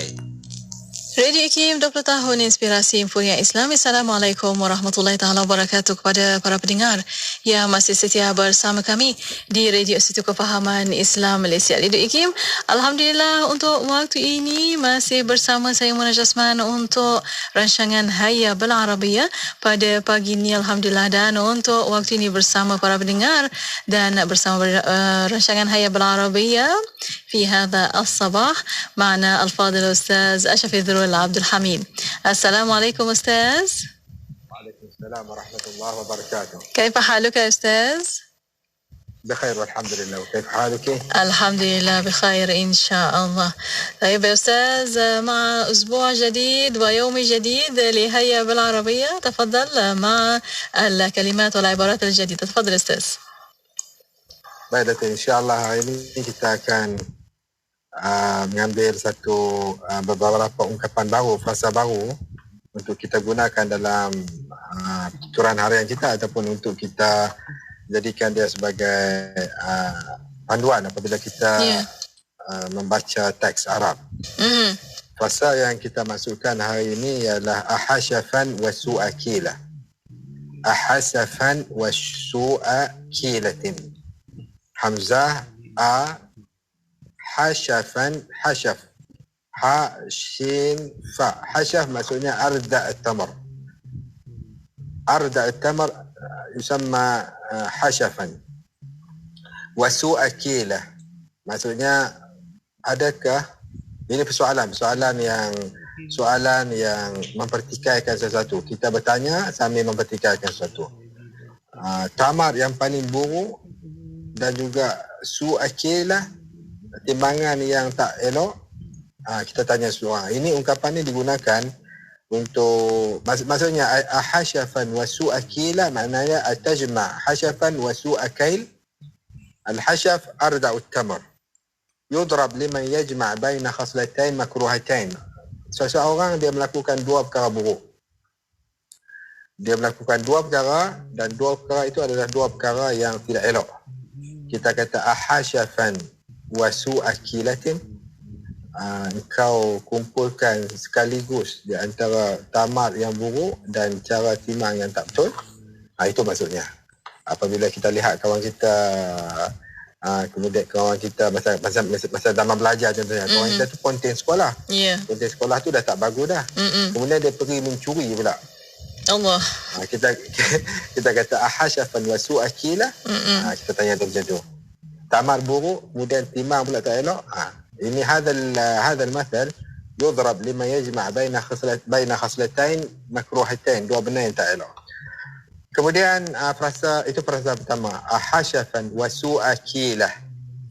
Radio IKIM 20 tahun inspirasi Infonia Islam. Assalamualaikum warahmatullahi taala wabarakatuh kepada para pendengar yang masih setia bersama kami di Radio Institut Kefahaman Islam Malaysia. Radio IKIM, alhamdulillah untuk waktu ini masih bersama saya Mona Jasman untuk rancangan Hayya Bil Arabiyah pada pagi ini, alhamdulillah. Dan untuk waktu ini bersama para pendengar dan bersama rancangan Hayya Bil Arabiyah في هذا الصباح معنا الفاضل أستاذ أشرف ذرول عبد الحميد. السلام عليكم أستاذ. وعليكم السلام ورحمة الله وبركاته. كيف حالك يا أستاذ؟ بخير والحمد لله، وكيف حالك؟ الحمد لله بخير إن شاء الله. طيب يا أستاذ، مع أسبوع جديد ويوم جديد لهيا بالعربية، تفضل مع الكلمات والعبارات الجديدة. تفضل أستاذ. Baik Datuk, insyaAllah hari ini kita akan mengambil beberapa ungkapan baru, frasa baru untuk kita gunakan dalam tuturan harian kita ataupun untuk kita jadikan dia sebagai panduan apabila kita membaca teks Arab. Frasa yang kita masukkan hari ini ialah ahashafan wa su'akila. Ahasafan wa su'akilatin. Hamzah a, hashafan, hashaf, ha, shin, fa. Hashaf maksudnya arda' al-tamar. Arda' al-tamar yusamma hashafan. Wasu'a kila. Maksudnya, adakah, ini soalan yang mempertikaikan sesuatu. Kita bertanya sambil mempertikaikan sesuatu. Tamar yang paling buruk dan juga su'akilah, timbangan yang tak elok, kita tanya semua. Ini ungkapan ini digunakan untuk, maksudnya ahashafan wa su'akilah maknanya atajma' hashafan wa su'akail. Al-hashaf arda'ut tamar. Yudrab liman yajma' baina khaslatain makruhatain. Seseorang dia melakukan dua perkara buruk. Dia melakukan dua perkara dan dua perkara itu adalah dua perkara yang tidak elok. Kita kata ahashafan wa su'akilatin, engkau kumpulkan sekaligus di antara tamar yang buruk dan cara timang yang tak betul. Itu maksudnya. Apabila kita lihat kawan kita, kemudian kawan kita masa zaman belajar contohnya, kawan kita tu konten sekolah. Konten sekolah tu dah tak bagus dah. Kemudian dia pergi mencuri pula. Allah. Kita kata ahashafan wa su'akilah. Kita tanya tu macam tu. Tamar buruk, kemudian timang pula tak elok. Ini hadal mathal yudrab lima yajma' baina khaslatain makruhatain, dua benda yang tak elok. Kemudian frasa pertama, ahashafan wa su'akilah.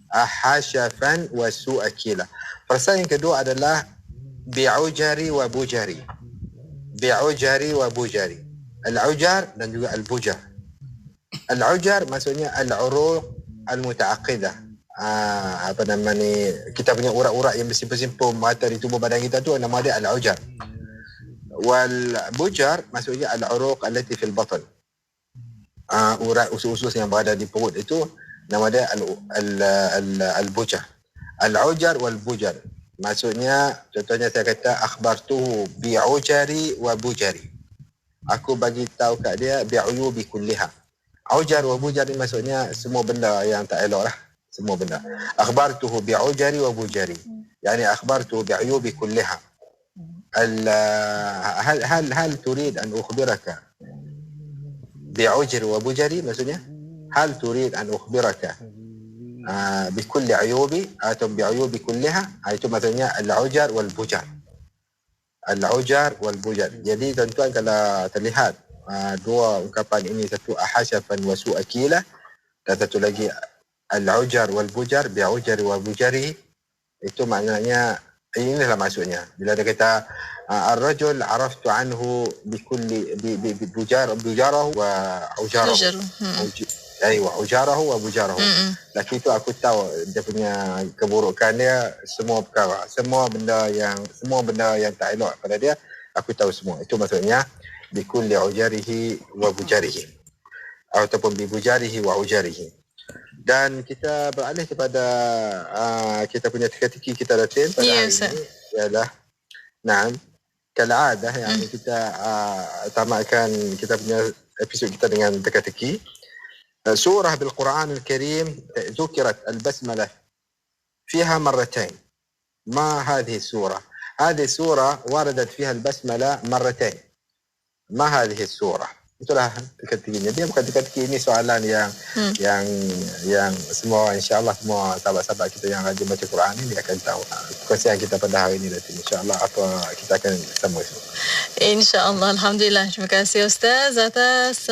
Ahashafan wa su'akilah. Frasa yang kedua adalah bi'ujari wa bujari. Bi'ujari wa bujari. Al-ujar dan juga al-bujar. Al-ujar maksudnya al-uruq al-muta'aqidah. Apa nama ni, kita punya urat-urat yang bersimpul-simpul mata di tubuh badan kita tu, nama dia al-ujar. Wal-bujar maksudnya al-uruq allati fil batn. Urat usus-usus yang berada di perut itu, nama dia al-bujar. Al-ujar wal-bujar. Maksudnya, contohnya saya kata akhbartuhu bi'ujari wa bujari. Aku bagi tahu kat dia bi'uyubi kulliha. Ujar wa bujari maksudnya semua benda yang tak elok lah. Semua benda. Akhbartuhu bi'ujari wa bujari. Yani akhbartuhu bi'uyubi kulliha. Hal turid an ukhbiraka bi'ujari wa bujari maksudnya hal turid an ukhbiraka بكل عيوبي atau بعيوب كلها, itu maksudnya al-ujar wal bujar. Al-ujar wal bujar. Jadi tuan-tuan kalau terlihat dua ungkapan ini, satu ahashafan wa su'akilah dan satu lagi al-ujar wal bujar bi'ujari wa bujari, itu maknanya inilah maksudnya. Bila dia kata ar-rajul araftu anhu bikulli bujarahu wa ujarahu. Ujarahu wa bujarahu. Laki itu aku tahu dia punya keburukan dia, semua perkara, semua benda yang tak elok pada dia, aku tahu semua. Itu maksudnya bikulli ujarihi wa bujarihi, ataupun bi bujarihi wa ujarihi. Dan kita beralih kepada kita punya teka-teki kita Datin pada hari ini ialah kal'adah yang kita tamatkan kita punya episod kita dengan teka-teki. Surah bil-Quran al-Karim ذكرت البسملة فيها مرتين. ما هذه السورة؟ هذه السورة وردت فيها البسملة مرتين. ما هذه السورة؟ Itulah teka-tekinya. Dia bukan teka-teki, ini soalan yang semua, insya-Allah semua sahabat-sahabat kita yang rajin baca Quran ini akan tahu. Perkongsian kita pada hari ini nanti, insya-Allah apa kita akan sambung. InsyaAllah. Alhamdulillah. Terima kasih Ustaz atas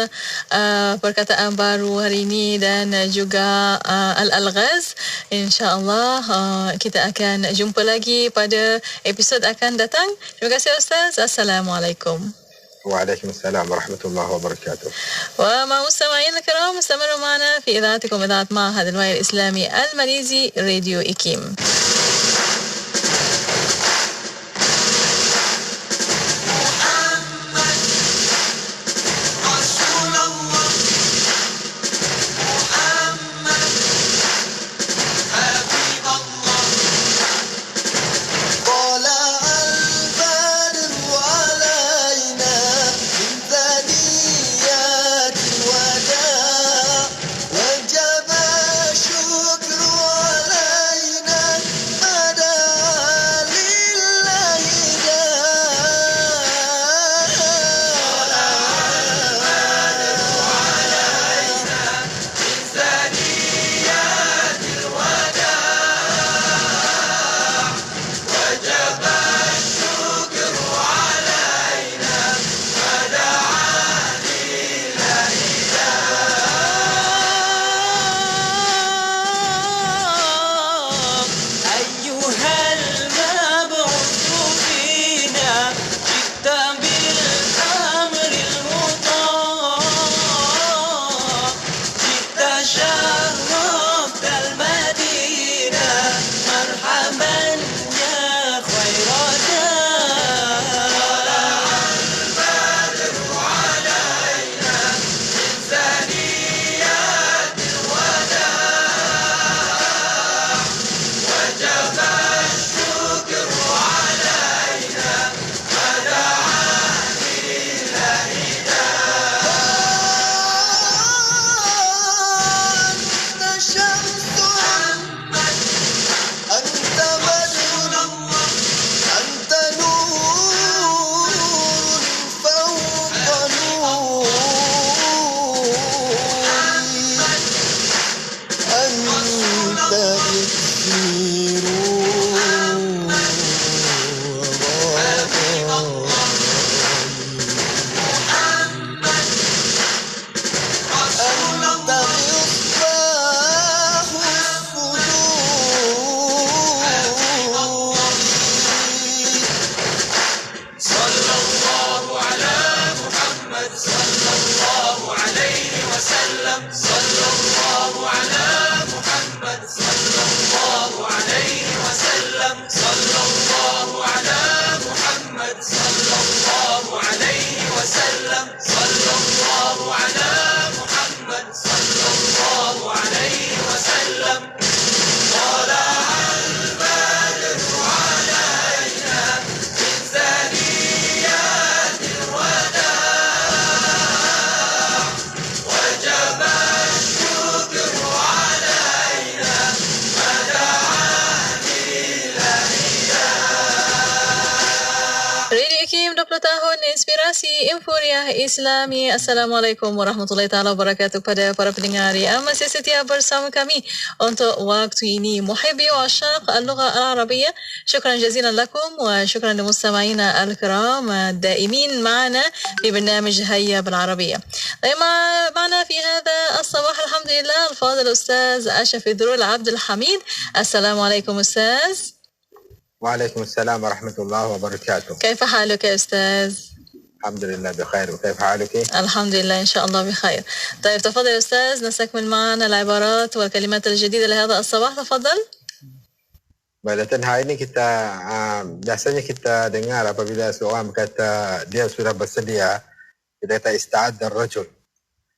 perkataan baru hari ini dan juga Al-Alghaz. InsyaAllah kita akan jumpa lagi pada episod akan datang. Terima kasih Ustaz. Assalamualaikum. Waalaikumsalam warahmatullahi wabarakatuh. ومع مستمعينا الكرام استمروا معنا في إذاعتكم إذاعة معهد الوعي الإسلامي الماليزي راديو إكيم. Inspirasi Infuriah Islami. Assalamualaikum warahmatullahi taala wabarakatuh kepada para pendengar yang masih setia bersama kami untuk waktu ini. Muhibbi wa asyaq al-lugha al-arabiyyah. Syukran jazilan lakum wa syukran لمستمعينا الكرام الدائمين معنا في برنامج هيا بالعربية. معنا في هذا الصباح الحمد لله الفاضل الأستاذ أشرف الدرول عبد الحميد. السلام عليكم أستاذ. وعليكم السلام ورحمة الله وبركاته. كيف حالك يا أستاذ؟ الحمد لله بخير، وكيف حالك؟ الحمد لله إن شاء الله بخير. طيب تفضل يا أستاذ نستكمل معنا العبارات والكلمات الجديدة لهذا الصباح. تفضل. Badatan hari ini kita biasanya kita dengar apabila seorang berkata dia sudah bersedia, kita kata ista'adda ar-rajul.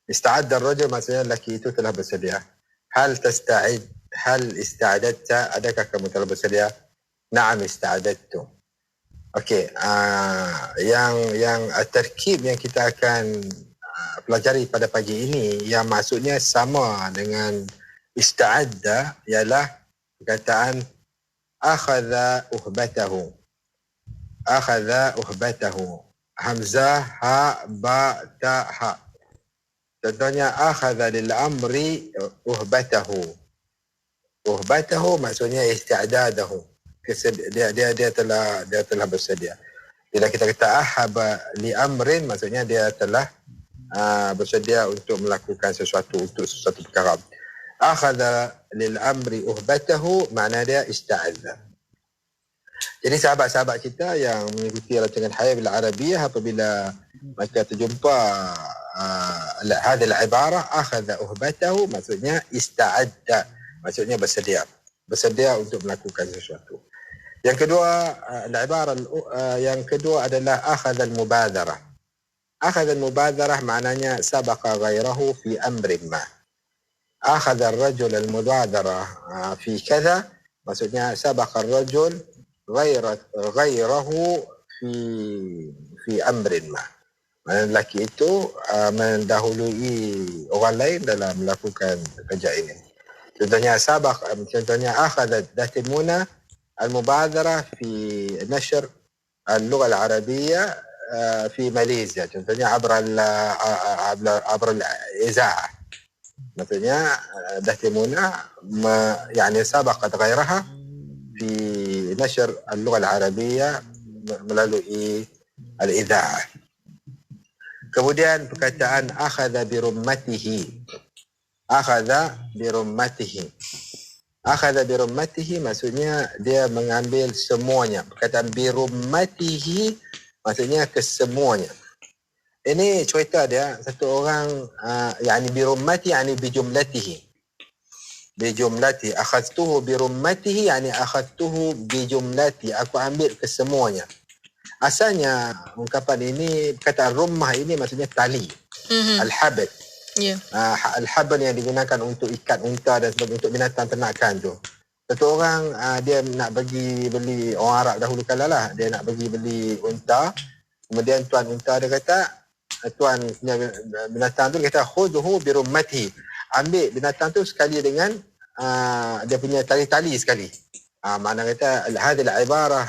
Ista'adda ar-rajul maksudnya lelaki itu telah bersedia. Hal tasta'id, hal ista'adadta, adakah kamu telah bersedia? Na'am ista'adadtu. Okey, yang terkib yang kita akan pelajari pada pagi ini yang maksudnya sama dengan ista'adda ialah perkataan akhadha uhbatahu. Akhadha uhbatahu. Hamzah, ha, ba, ta, ha. Contohnya akhadha lil amri uhbatahu. Uhbatahu maksudnya isti'dadahu. Dia telah bersedia. Bila kita kata ahaba li amrin maksudnya dia telah bersedia untuk melakukan sesuatu untuk sesuatu perkara. Akhadha lil amri uhbatahu makna dia ista'adha. Jadi sahabat-sahabat kita yang mengikuti rancangan Hayat bil Arabiyah apabila mereka terjumpa hadhihi al-ibarah akhadha uhbatahu maksudnya ista'adda maksudnya bersedia untuk melakukan sesuatu. Yang kedua al-ibarah yang kedua adalah akhadha al-mubadarah. Akhadha al-mubadarah maknanya sabaqa ghairahu fi amrin ma. Akhadha ar-rajul al-mubadarah fi kadha maksudnya sabaqa ar-rajul ghairahu fi amrin ma. Lelaki itu mendahului orang lain dalam melakukan kerja ini. Contohnya contohnya akhadat Datimuna al-mubadara fi nashr al-lugha al-arabiyyah fi Malaysia. Contohnya abra al-iza'ah. Maksudnya Datimuna yani sabaqat ghairaha fi nashr al-lugha al-arabiyyah melalui al-iza'ah. Kemudian perkataan akhadha bi rummatihi. Akhadha bi rummatihi. Akhadha bi rummatihi maksudnya dia mengambil semuanya. Perkataan bi rummatihi maksudnya kesemuanya. Ini cerita dia satu orang yani bi rummati yani bi jumlatihi. Bi jumlati akhadtuhu bi rummatihi yani akhadtuhu bi jumlati. Aku ambil kesemuanya. Asalnya ungkapan ini perkataan rummah ini maksudnya tali. Al-habl. Yeah. Al-habl yang digunakan untuk ikat unta dan sebagainya untuk binatang ternakan tu. Satu orang dia nak pergi beli orang Arab dahulu kala lah, dia nak pergi beli unta. Kemudian tuan unta dia kata tuan binatang tu dia kata khudhu bi rummatihi. Ambil binatang tu sekali dengan dia punya tali-tali sekali. Makna kata hadil ibarah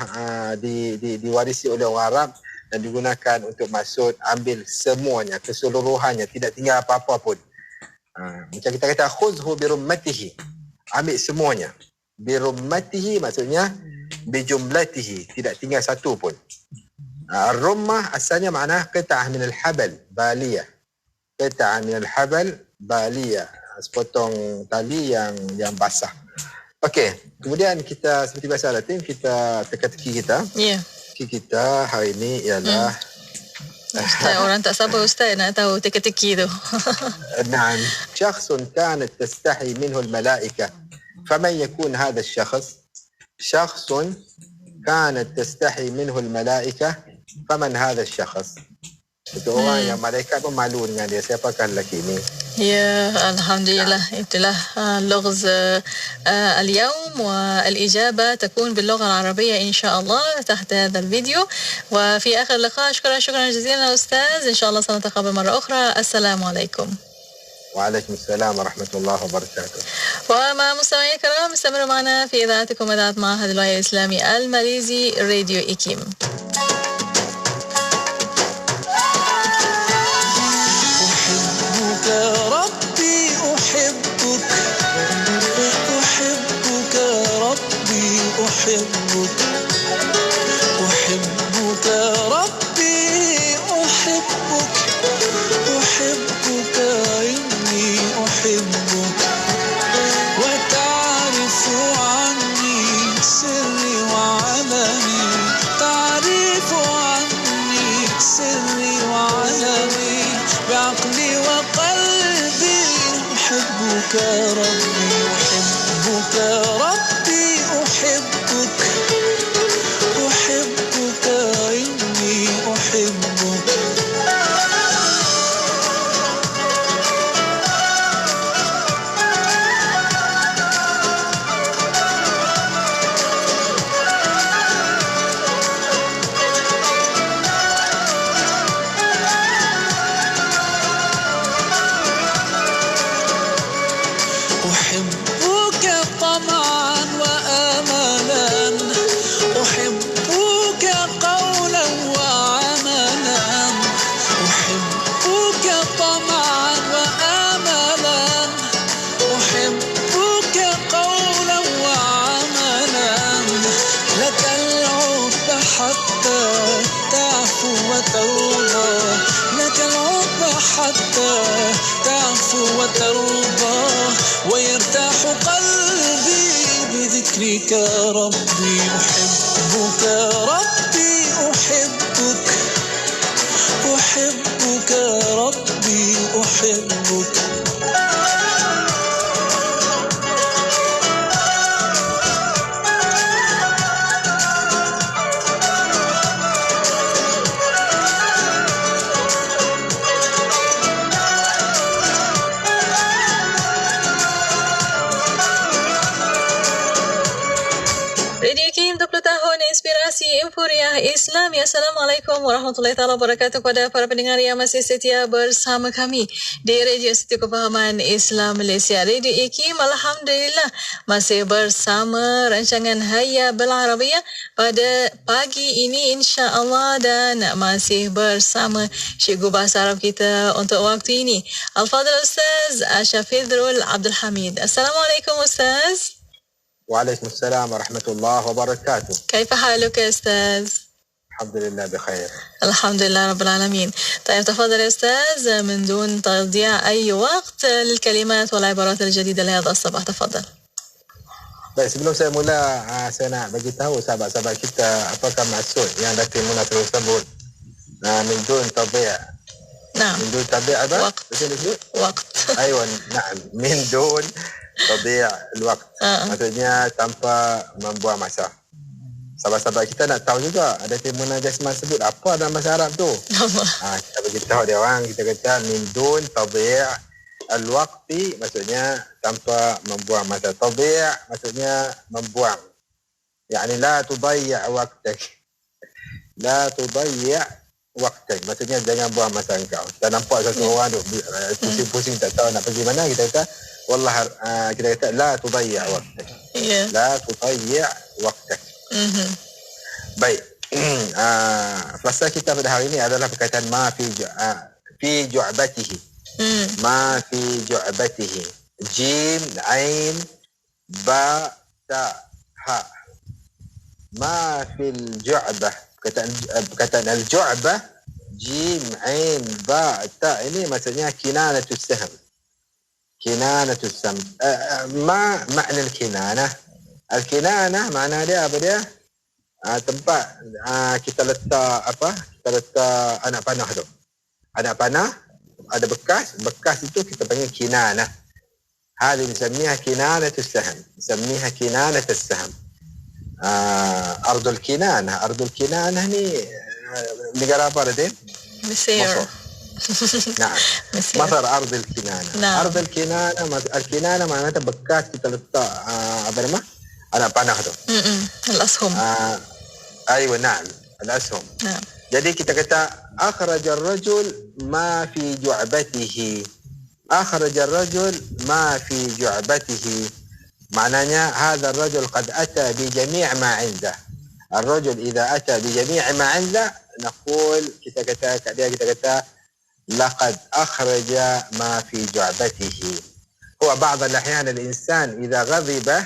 diwarisi oleh orang Arab dan digunakan untuk maksud ambil semuanya, keseluruhannya, tidak tinggal apa-apa pun. Macam kita kata khuzhu bi rummatihi, ambil semuanya. Bi rummatihi maksudnya bi jumlatihi, tidak tinggal satu pun. Ar-rummah asalnya makna qita'ah min al-habal baliyah. Qita'ah min al-habal baliyah, sepotong tali yang basah. Okey, kemudian kita seperti biasa Latin, kita teka-teki kita. Ya. Yeah. Teka-teki kita hari ini ialah Ustaz, orang tak sabar Ustaz nak tahu teka-teki tu. نعم شخص كانت تستحي منه الملائكة فمن يكون هذا الشخص شخص كانت تستحي منه الملائكة فمن هذا الشخص. Itu orang yang malaikat pun malu dengan dia. Siapakah lelaki ini? Ya, alhamdulillah. Itulah لغز اليوم والإجابة تكون باللغة العربية إن شاء الله تحت هذا الفيديو. وفي آخر اللقاء شكرا جزيلا أستاذ. إن شاء الله سنتقابل مرة أخرى. السلام عليكم. وعليكم السلام ورحمة الله وبركاته. ومع مستمعينا الكرام استمروا معنا في إذاعتكم إذاعة معهد الوعي الإسلامي الماليزي راديو إيكيم. ربي أحبك أحبك ربي أحبك أحبك ربي أحبك أحبك إني أحبك وتعرف عني سري وعلني تعرف عني سري وعلني بعقلي وقلبي أحبك ربي أحبك ربي أحبك ذكرك ربي أحبك ربي أحبك أحبك ربي أحبك Radio Kim 20 tahun Inspirasi Emporiah Islam. Assalamualaikum warahmatullahi taala wabarakatuh kepada para pendengar yang masih setia bersama kami di Radio Setia Kefahaman Islam Malaysia. Radio Kim alhamdulillah masih bersama rancangan Hayya Bil Arabiyah pada pagi ini insya-Allah, dan masih bersama Cikgu Bahasa Arab kita untuk waktu ini, Al-Fadhil Ustaz Syafidrul Abdul Hamid. Assalamualaikum Ustaz. Waalaikumsalam warahmatullahi wabarakatuh. كيف حالك يا أستاذ؟ الحمد لله بخير. الحمد لله رب العالمين. طيب تفضل يا أستاذ من دون تضييع أي وقت للكلمات والعبارات الجديدة لهذا الصباح، تفضل. Baik, sebelum saya mula, saya nak bagi tahu sahabat-sahabat kita apakah maksud yang Datin Muna terus sebut min dun tabi'. Naam. Min dun tabi' apa? Waqt. Waqt. Aywa, naam. Min dun tabi' al-waqt. Maksudnya tanpa membuang masa. Sahabat-sahabat kita nak tahu juga Datin Muna Jasman sebut apa dalam bahasa Arab tu. Kita bagi tahu dia orang, kita kata min dun tabi' al-waqti maksudnya tanpa membuang masa. Tabi' maksudnya membuang. Yani la tudayya' waqtak. La tudayya' waqtak. Maksudnya jangan buang masa engkau. Kita nampak satu orang tu pusing-pusing tak tahu nak pergi mana, kita kata wallah, kita kata la tudayya' waqtak. La tudayya' waqtak. Baik. Fasal kita pada hari ini adalah perkataan ma fi ju'batihi. Ma fi ju'batihi. Jim, Ain, Ba, Ta, Ha. Ma fil ju'bah. Perkataan al-ju'bah, Jim, Ain, Ba, Ta. Ini maksudnya kinanatus sahm. Kinanatus sahm. Ma makna al-kinanah. Al-kinanah makna dia apa dia? Tempat kita letak apa? Kita letak anak panah tu. Anak panah ada bekas itu kita panggil kinanah. Hal ini disamiha kinanatus sahm. Disamiha kinanatus sahm. Ardul kinanah ni negara apa dia? Mesir. Nah, Masar ardul kinanah. Ardul kinanah, al-kinanah maknanya bekas kita letak apa nama? Anak panah tu. Al-ashum. Aywa, na'am. Al-ashum. Na'am. Jadi kita kata akhraja ar-rajul ma fi ju'batihi. Akhraja ar-rajul ma fi ju'batihi. Maknanya hadha ar-rajul qad ata bi jami' ma 'indah. Ar-rajul idza ata bi jami' ma 'indah, naqul kita kata kat dia, kita kata laqad akhraja ma fi ju'batihi. Huwa ba'd al-ahyan al-insan idza ghadiba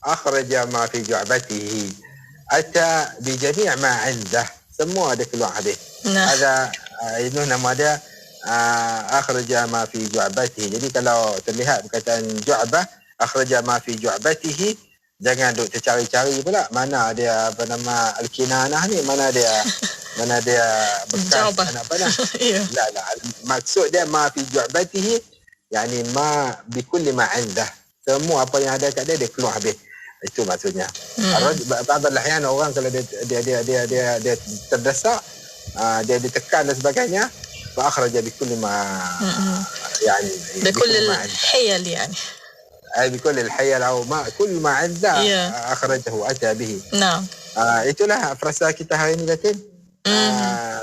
akhraja ma fi ju'batihi. Ata bi jami' ma 'indah. Semua ada keluar hadis. Ada itu nama dia akhraja ma fi ju'batihi. Jadi kalau terlihat perkataan ju'bah, akhraja ma fi ju'batihi, jangan duk tercari-cari pula mana dia apa nama al-kinanah ni, mana dia bekas anak panah. La, maksud dia ma fi ju'batihi, yani ma bi kulli ma 'indah. Semua apa yang ada kat dia keluar habis. Itu maksudnya. Ba'd al-ahyan orang kalau dia terdesak, dia ditekan dan sebagainya, fa akhraja bi kulli ma yani bi kulli al-hiyal yani. Bi kulli al-hiyal aw ma kulli ma 'adda akhrajahu ata bihi. Naam. Itulah frasa kita hari ini, Datin.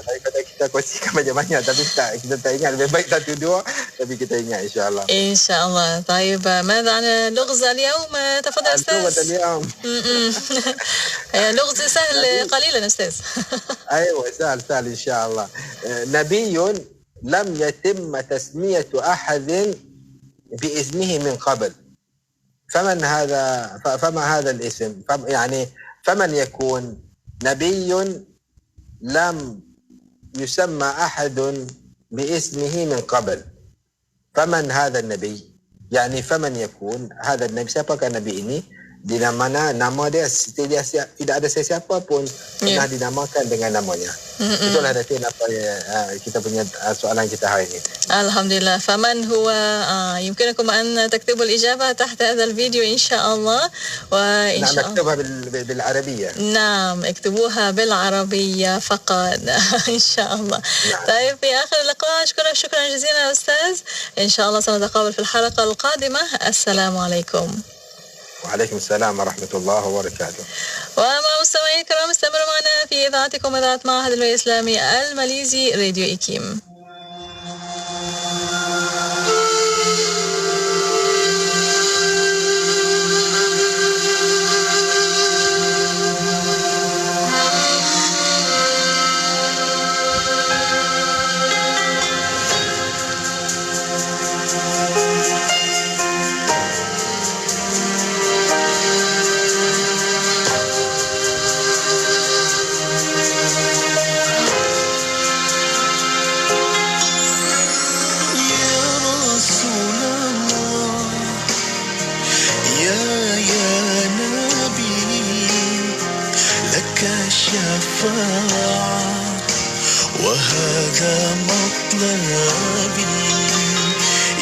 Daripada kita kongsikan banyak-banyak, tapi kita tak ingat, lebih baik satu dua, tapi kita ingat insyaAllah. InsyaAllah. طيب ماذا عن لغز اليوم؟ تفضل أستاذ. لغز اليوم لغز سهل قليلا أستاذ. أيوة، سهل إن شاء الله. نبي لم يتم تسمية أحد باسمه من قبل. فما هذا الاسم؟ يعني فمن يكون نبي لم يسمى أحد باسمه من قبل. فمن هذا النبي؟ yakni faman yakun hadha nabi, siapakah nabi ini, di mana nama dia tidak ada sesiapa pun pernah dinamakan dengan namanya. Itulah Datin apa kita punya soalan kita hari ini. Alhamdulillah. Faman huwa يمكنكم أن تكتبوا الإجابة تحت هذا الفيديو إن شاء الله. وإن نعم شاء نكتبها بالعربية. نعم اكتبوها بالعربية فقط إن شاء الله. طيب في آخر اللقاء شكرا جزيلا أستاذ. إن شاء الله سنتقابل في الحلقة القادمة. السلام عليكم. وعليكم السلام ورحمة الله وبركاته. ومع مستمعي الكرام استمروا معنا في إذاعتكم إذاعة معهد الإسلامي الماليزي راديو إيكيم. وهذا مطلبي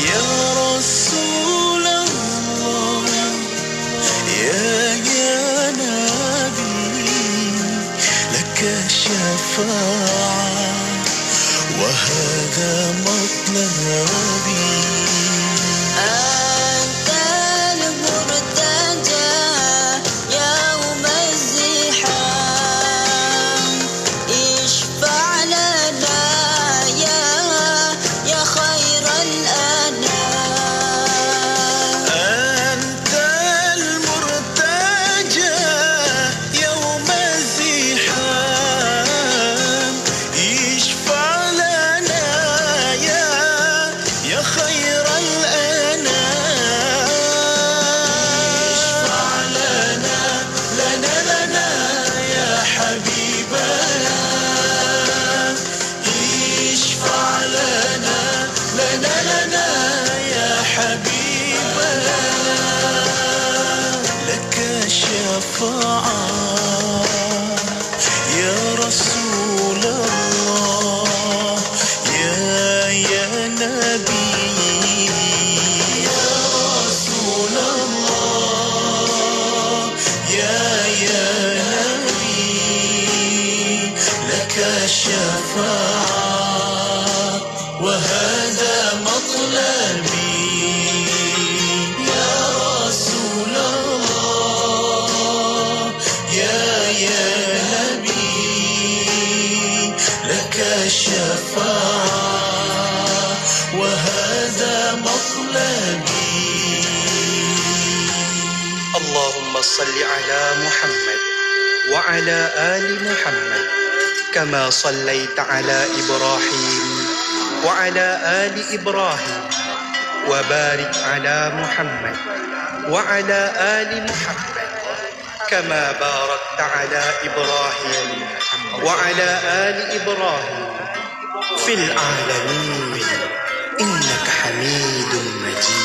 يا رسول الله يا نبي لك الشفاعة وهذا مطلبي صل على محمد وعلى آل محمد كما صليت على إبراهيم وعلى آل إبراهيم وبارك على محمد وعلى آل محمد كما باركت على إبراهيم وعلى آل إبراهيم في العالمين إنك حميد مجيد.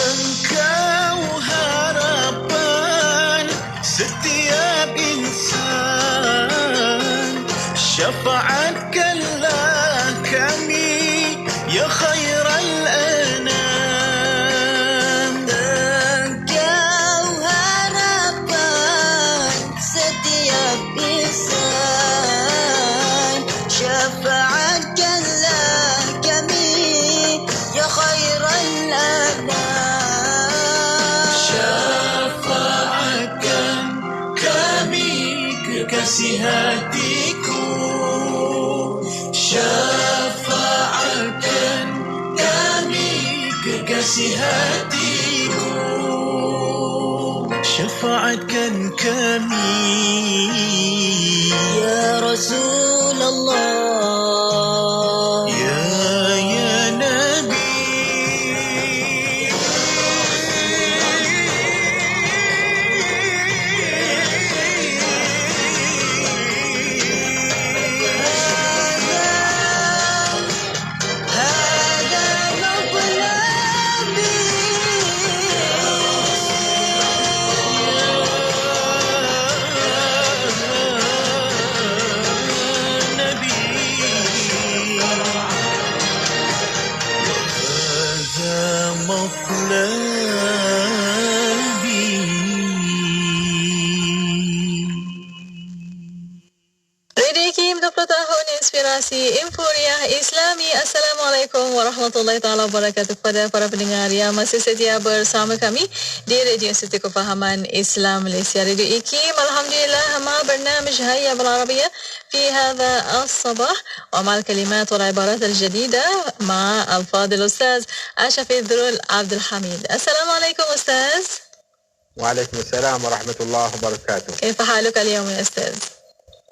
Engkau harapan setiap insan, syafaatkanlah kami ya khairal anam. Engkau harapan setiap insan, syafaatkanlah kami ya khairal anam. Kekasih hatiku, syafaatkan kami kekasih hatiku, syafaatkan kami ya Rasulullah ya Nabi. مطلبي. Radio IKIM 20 tahun inspirasi Infuriah Islami. Assalamualaikum warahmatullahi taala wabarakatuh kepada para pendengar yang masih setia bersama kami di Radio Institut Kefahaman Islam Malaysia. Radio IKIM alhamdulillah ma برنامج هيا بالعربية في هذا الصباح ومع الكلمات والعبارات الجديدة مع الفاضل أستاذ أشرفي ذرول عبد الحميد. السلام عليكم أستاذ. وعليكم السلام ورحمة الله وبركاته. كيف حالك اليوم يا أستاذ؟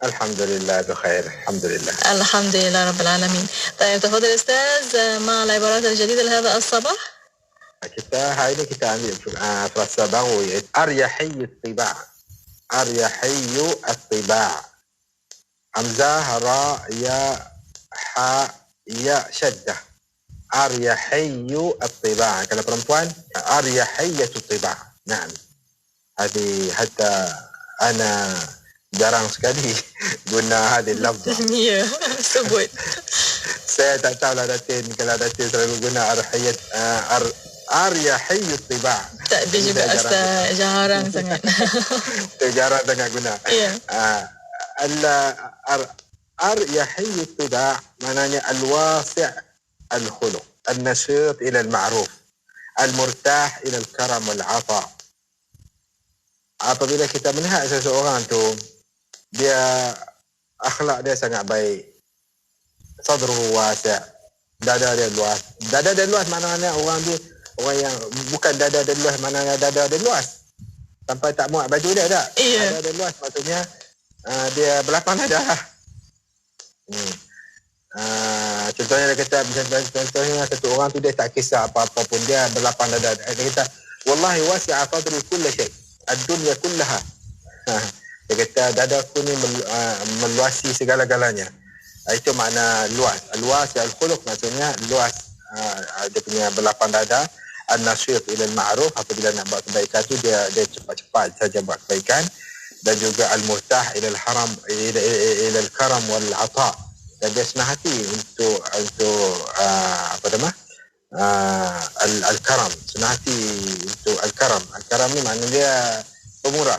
الحمد لله بخير الحمد لله. الحمد لله رب العالمين. طيب تفضل أستاذ مع العبارات الجديدة لهذا الصباح. hari ini kita ambil frasa baru iaitu aryahiy at-tiba'. Aryahiy at-tiba'. Hamzah, ra, ya, ha, ya, syaddah. Aryahiy at-tiba'. Kalau perempuan aryahiy at-tiba'. Naam. Hadi hatta ana jarang sekali guna hadis lafaz. Ya, sebut. Saya tak tahu lah Datin, kalau Datin selalu guna aryahiy at-tiba'. Tak ada juga Ustaz, jarang sangat. Jarang sangat guna. Ya. Aryahiy at-tiba' maknanya al-wasi' al-khuluq, al-nashit ila al-ma'ruf, al-murtah ila al-karam wal-'ata'. Apabila kita melihat seseorang tu dia akhlak dia sangat baik, sadruhu wasi', dada dia luas. Dada dia luas maknanya orang yang bukan dada dia luas maknanya dada dia luas sampai tak muat baju dia tak. Dada dia luas maksudnya dia berlapang dada. Contohnya dia kata, contohnya satu orang tu dia tak kisah apa-apa pun, dia berlapang dada. Dia kata wallahi wasi'a sadri kulli shay ad-dunya kullaha. Dia kata dadaku ni meluasi segala-galanya. Itu makna luas. Luas al-khuluq maksudnya luas, dia punya berlapang dada. An-nasyit ila al-ma'ruf, apabila nak buat kebaikan tu dia cepat-cepat saja buat kebaikan. Dan juga al-murtah ila al-haram ila al-karam wal-'ata'. Dan dia senang hati untuk apa nama? Al-karam, senang hati untuk al-karam. Al-karam ni maknanya dia pemurah.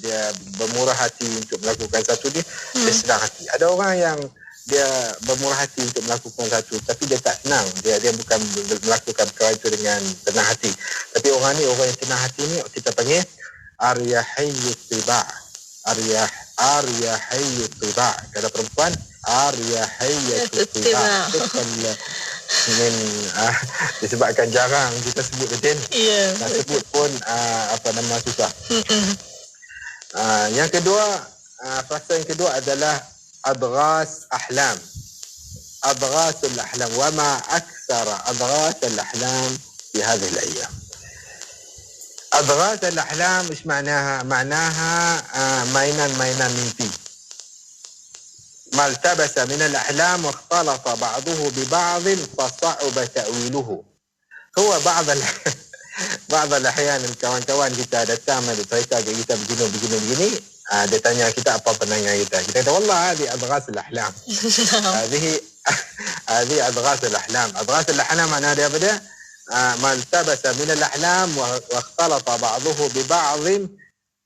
Dia bermurah hati untuk melakukan satu, dia senang hati. Ada orang yang dia bermurah hati untuk melakukan satu tapi dia tak senang. Dia bukan melakukan perkara itu dengan tenang hati. Tapi orang ni, orang yang tenang hati ni kita panggil aryahiy at-tiba'. Aryahiy at-tiba'. Kalau perempuan aryahiy at-tiba'. Disebabkan jarang kita sebut betul. Nak sebut pun susah. Yang kedua, frasa yang kedua adalah adghas ahlam. Adghas al-ahlam. Wa ma akthara adghas al-ahlam fi hadhihi al-ayyam. Adghas al-ahlam ايش معناها؟ معناها mainan mimpi. ما التبس من الأحلام واختلط بعضه ببعض فصعب تأويله. هو بعض الأحيان kawan-kawan kita datang ada cerita ke kita begini. Dia tanya kita apa pandangan kita. Kita kata wallah هذه أضغاث الأحلام. هذه أضغاث الأحلام. أضغاث الأحلام معناها dia apa dia? ما التبس من الأحلام واختلط بعضه ببعض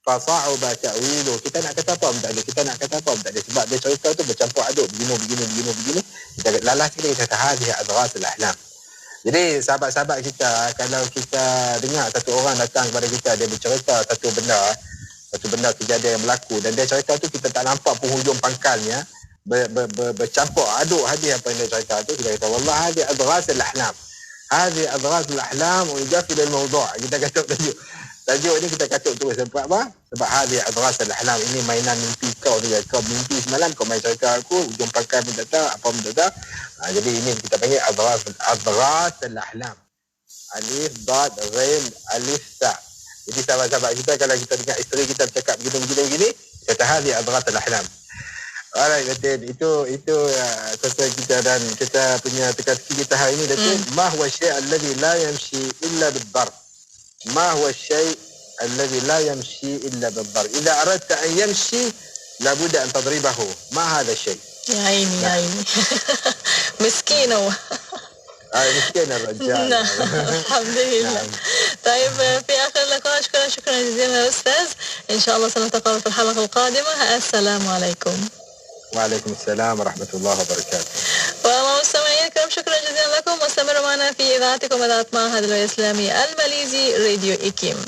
فصعب تأويله. Kita nak kata apa pun tak ada. Kita nak kata apa pun tak ada. Sebab dia cerita tu bercampur aduk. Begini. Kita lalas kita kata hadiah adghas al-ahlam. Jadi sahabat-sahabat kita, kalau kita dengar satu orang datang kepada kita, dia bercerita satu benda kejadian yang berlaku dan dia cerita tu kita tak nampak penghujung pangkalnya, bercampur aduk hadiah apa yang dia cerita tu, kita kata wallah hadiah adghas al-ahlam. Hadiah adghas al-ahlam wa yujafil al-mawdu'. Kita kata tajuk ni kita katuk terus. Sebab apa? Sebab hadiah adghas al-ahlam, ini mainan mimpi kau tu. Kau mimpi semalam, kau main cerita aku, ujung pangkal pun tak tahu, apa pun tak tahu. Jadi ini kita panggil adghas al-ahlam. Alif, dad, ghain, alif, ta. Jadi sahabat-sahabat kita, kalau kita dengar isteri kita bercakap begini, kata hadiah adghas al-ahlam. Alright, Datin. Itu selesai kita dan kita punya teka-teki kita hari ini, Datin. Ma huwa syai' alladhi la yamshi illa bid-darb. ما هو الشيء الذي لا يمشي إلا بالضرب؟ إذا أردت أن يمشي لابد أن تضربه. ما هذا الشيء؟ يا عيني مسكين هو. مسكين الرجال. نعم الحمد لله. طيب في آخر اللقاء شكرا جزيلا أستاذ. إن شاء الله سنتقابل في الحلقة القادمة. السلام عليكم. وعليكم السلام ورحمة الله وبركاته. ومستمعينا الكرام شكرا جزيلا لكم، واستمروا معنا في إذاعتكم إذاعة معهد الإسلامي الماليزي راديو إيكيم.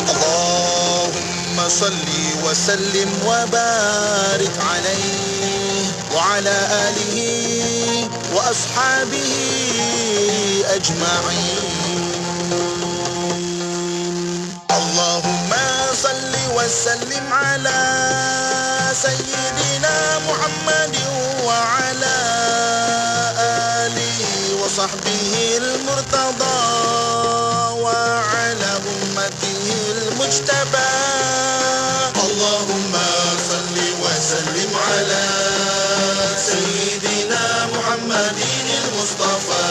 اللهم صل وسلم وبارك عليه وعلى آله وأصحابه أجمعين. اللهم صل وسلم على سيدنا محمد وعلى آله وصحبه المرتضى وعلى أمته المجتبى. اللهم صل وسلم على سيدنا محمد المصطفى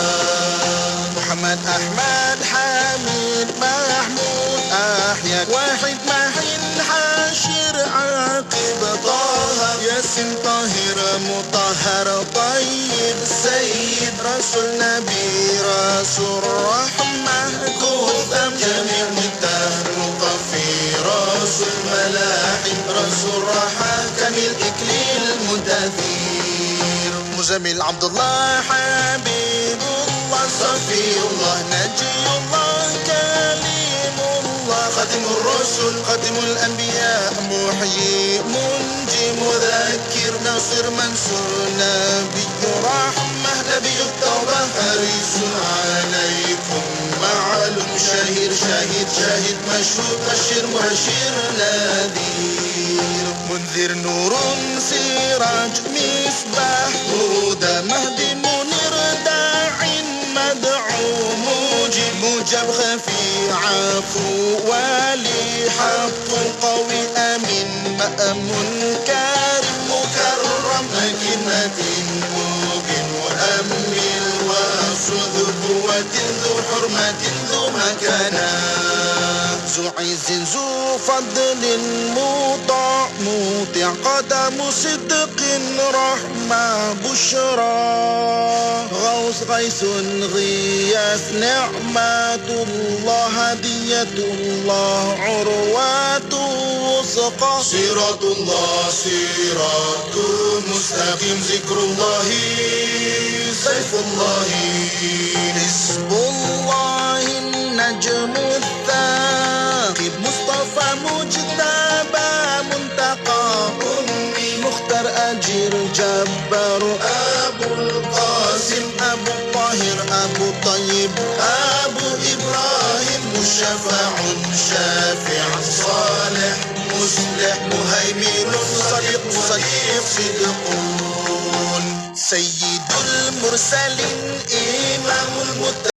محمد أحمد حميد محمود أحيا واحد محل حاشر عاقب طه ياسين طاهر مطهر طيب سيد رسول نبي رسول رحمة كوثم جميع متاه مقفي رسول ملاحم رسول راحة كميل إكليل مدثير مزمل عبد الله حبيب الله صفي الله نجي الله كليم الله خاتم الرسل خاتم الأنبياء محيي منجي مذكر ناصر منصور نبي رحمة نبي التوبة حريص عليكم معلوم شهير شاهد شاهد مشهود بشير مبشر نذير منذر نور سراج مصباح هدى مهدي منير داع مدعو مجيب مجاب خفي عفو ولي حق قوي أمين مأمون كريم مكرم مكين متين مبين مؤمل وصذ قوة ذو حرمة ذو مكانة ذو عز ذو فضل مطاع مطيع قدم صدق رحمة بشرى غوث غيث غياث نعمة الله هدية الله عروة وثقة صراط الله صراط مستقيم ذكر الله سيف الله حزب الله النجم الثاقب مصطفى مجتبى منتقى أمي مختار أجير جبار أبو القاسم أبو الطاهر أبو طيب أبو إبراهيم مشفع شافع صالح مصلح مهيمن صديق صديقون سيد المرسلين إمام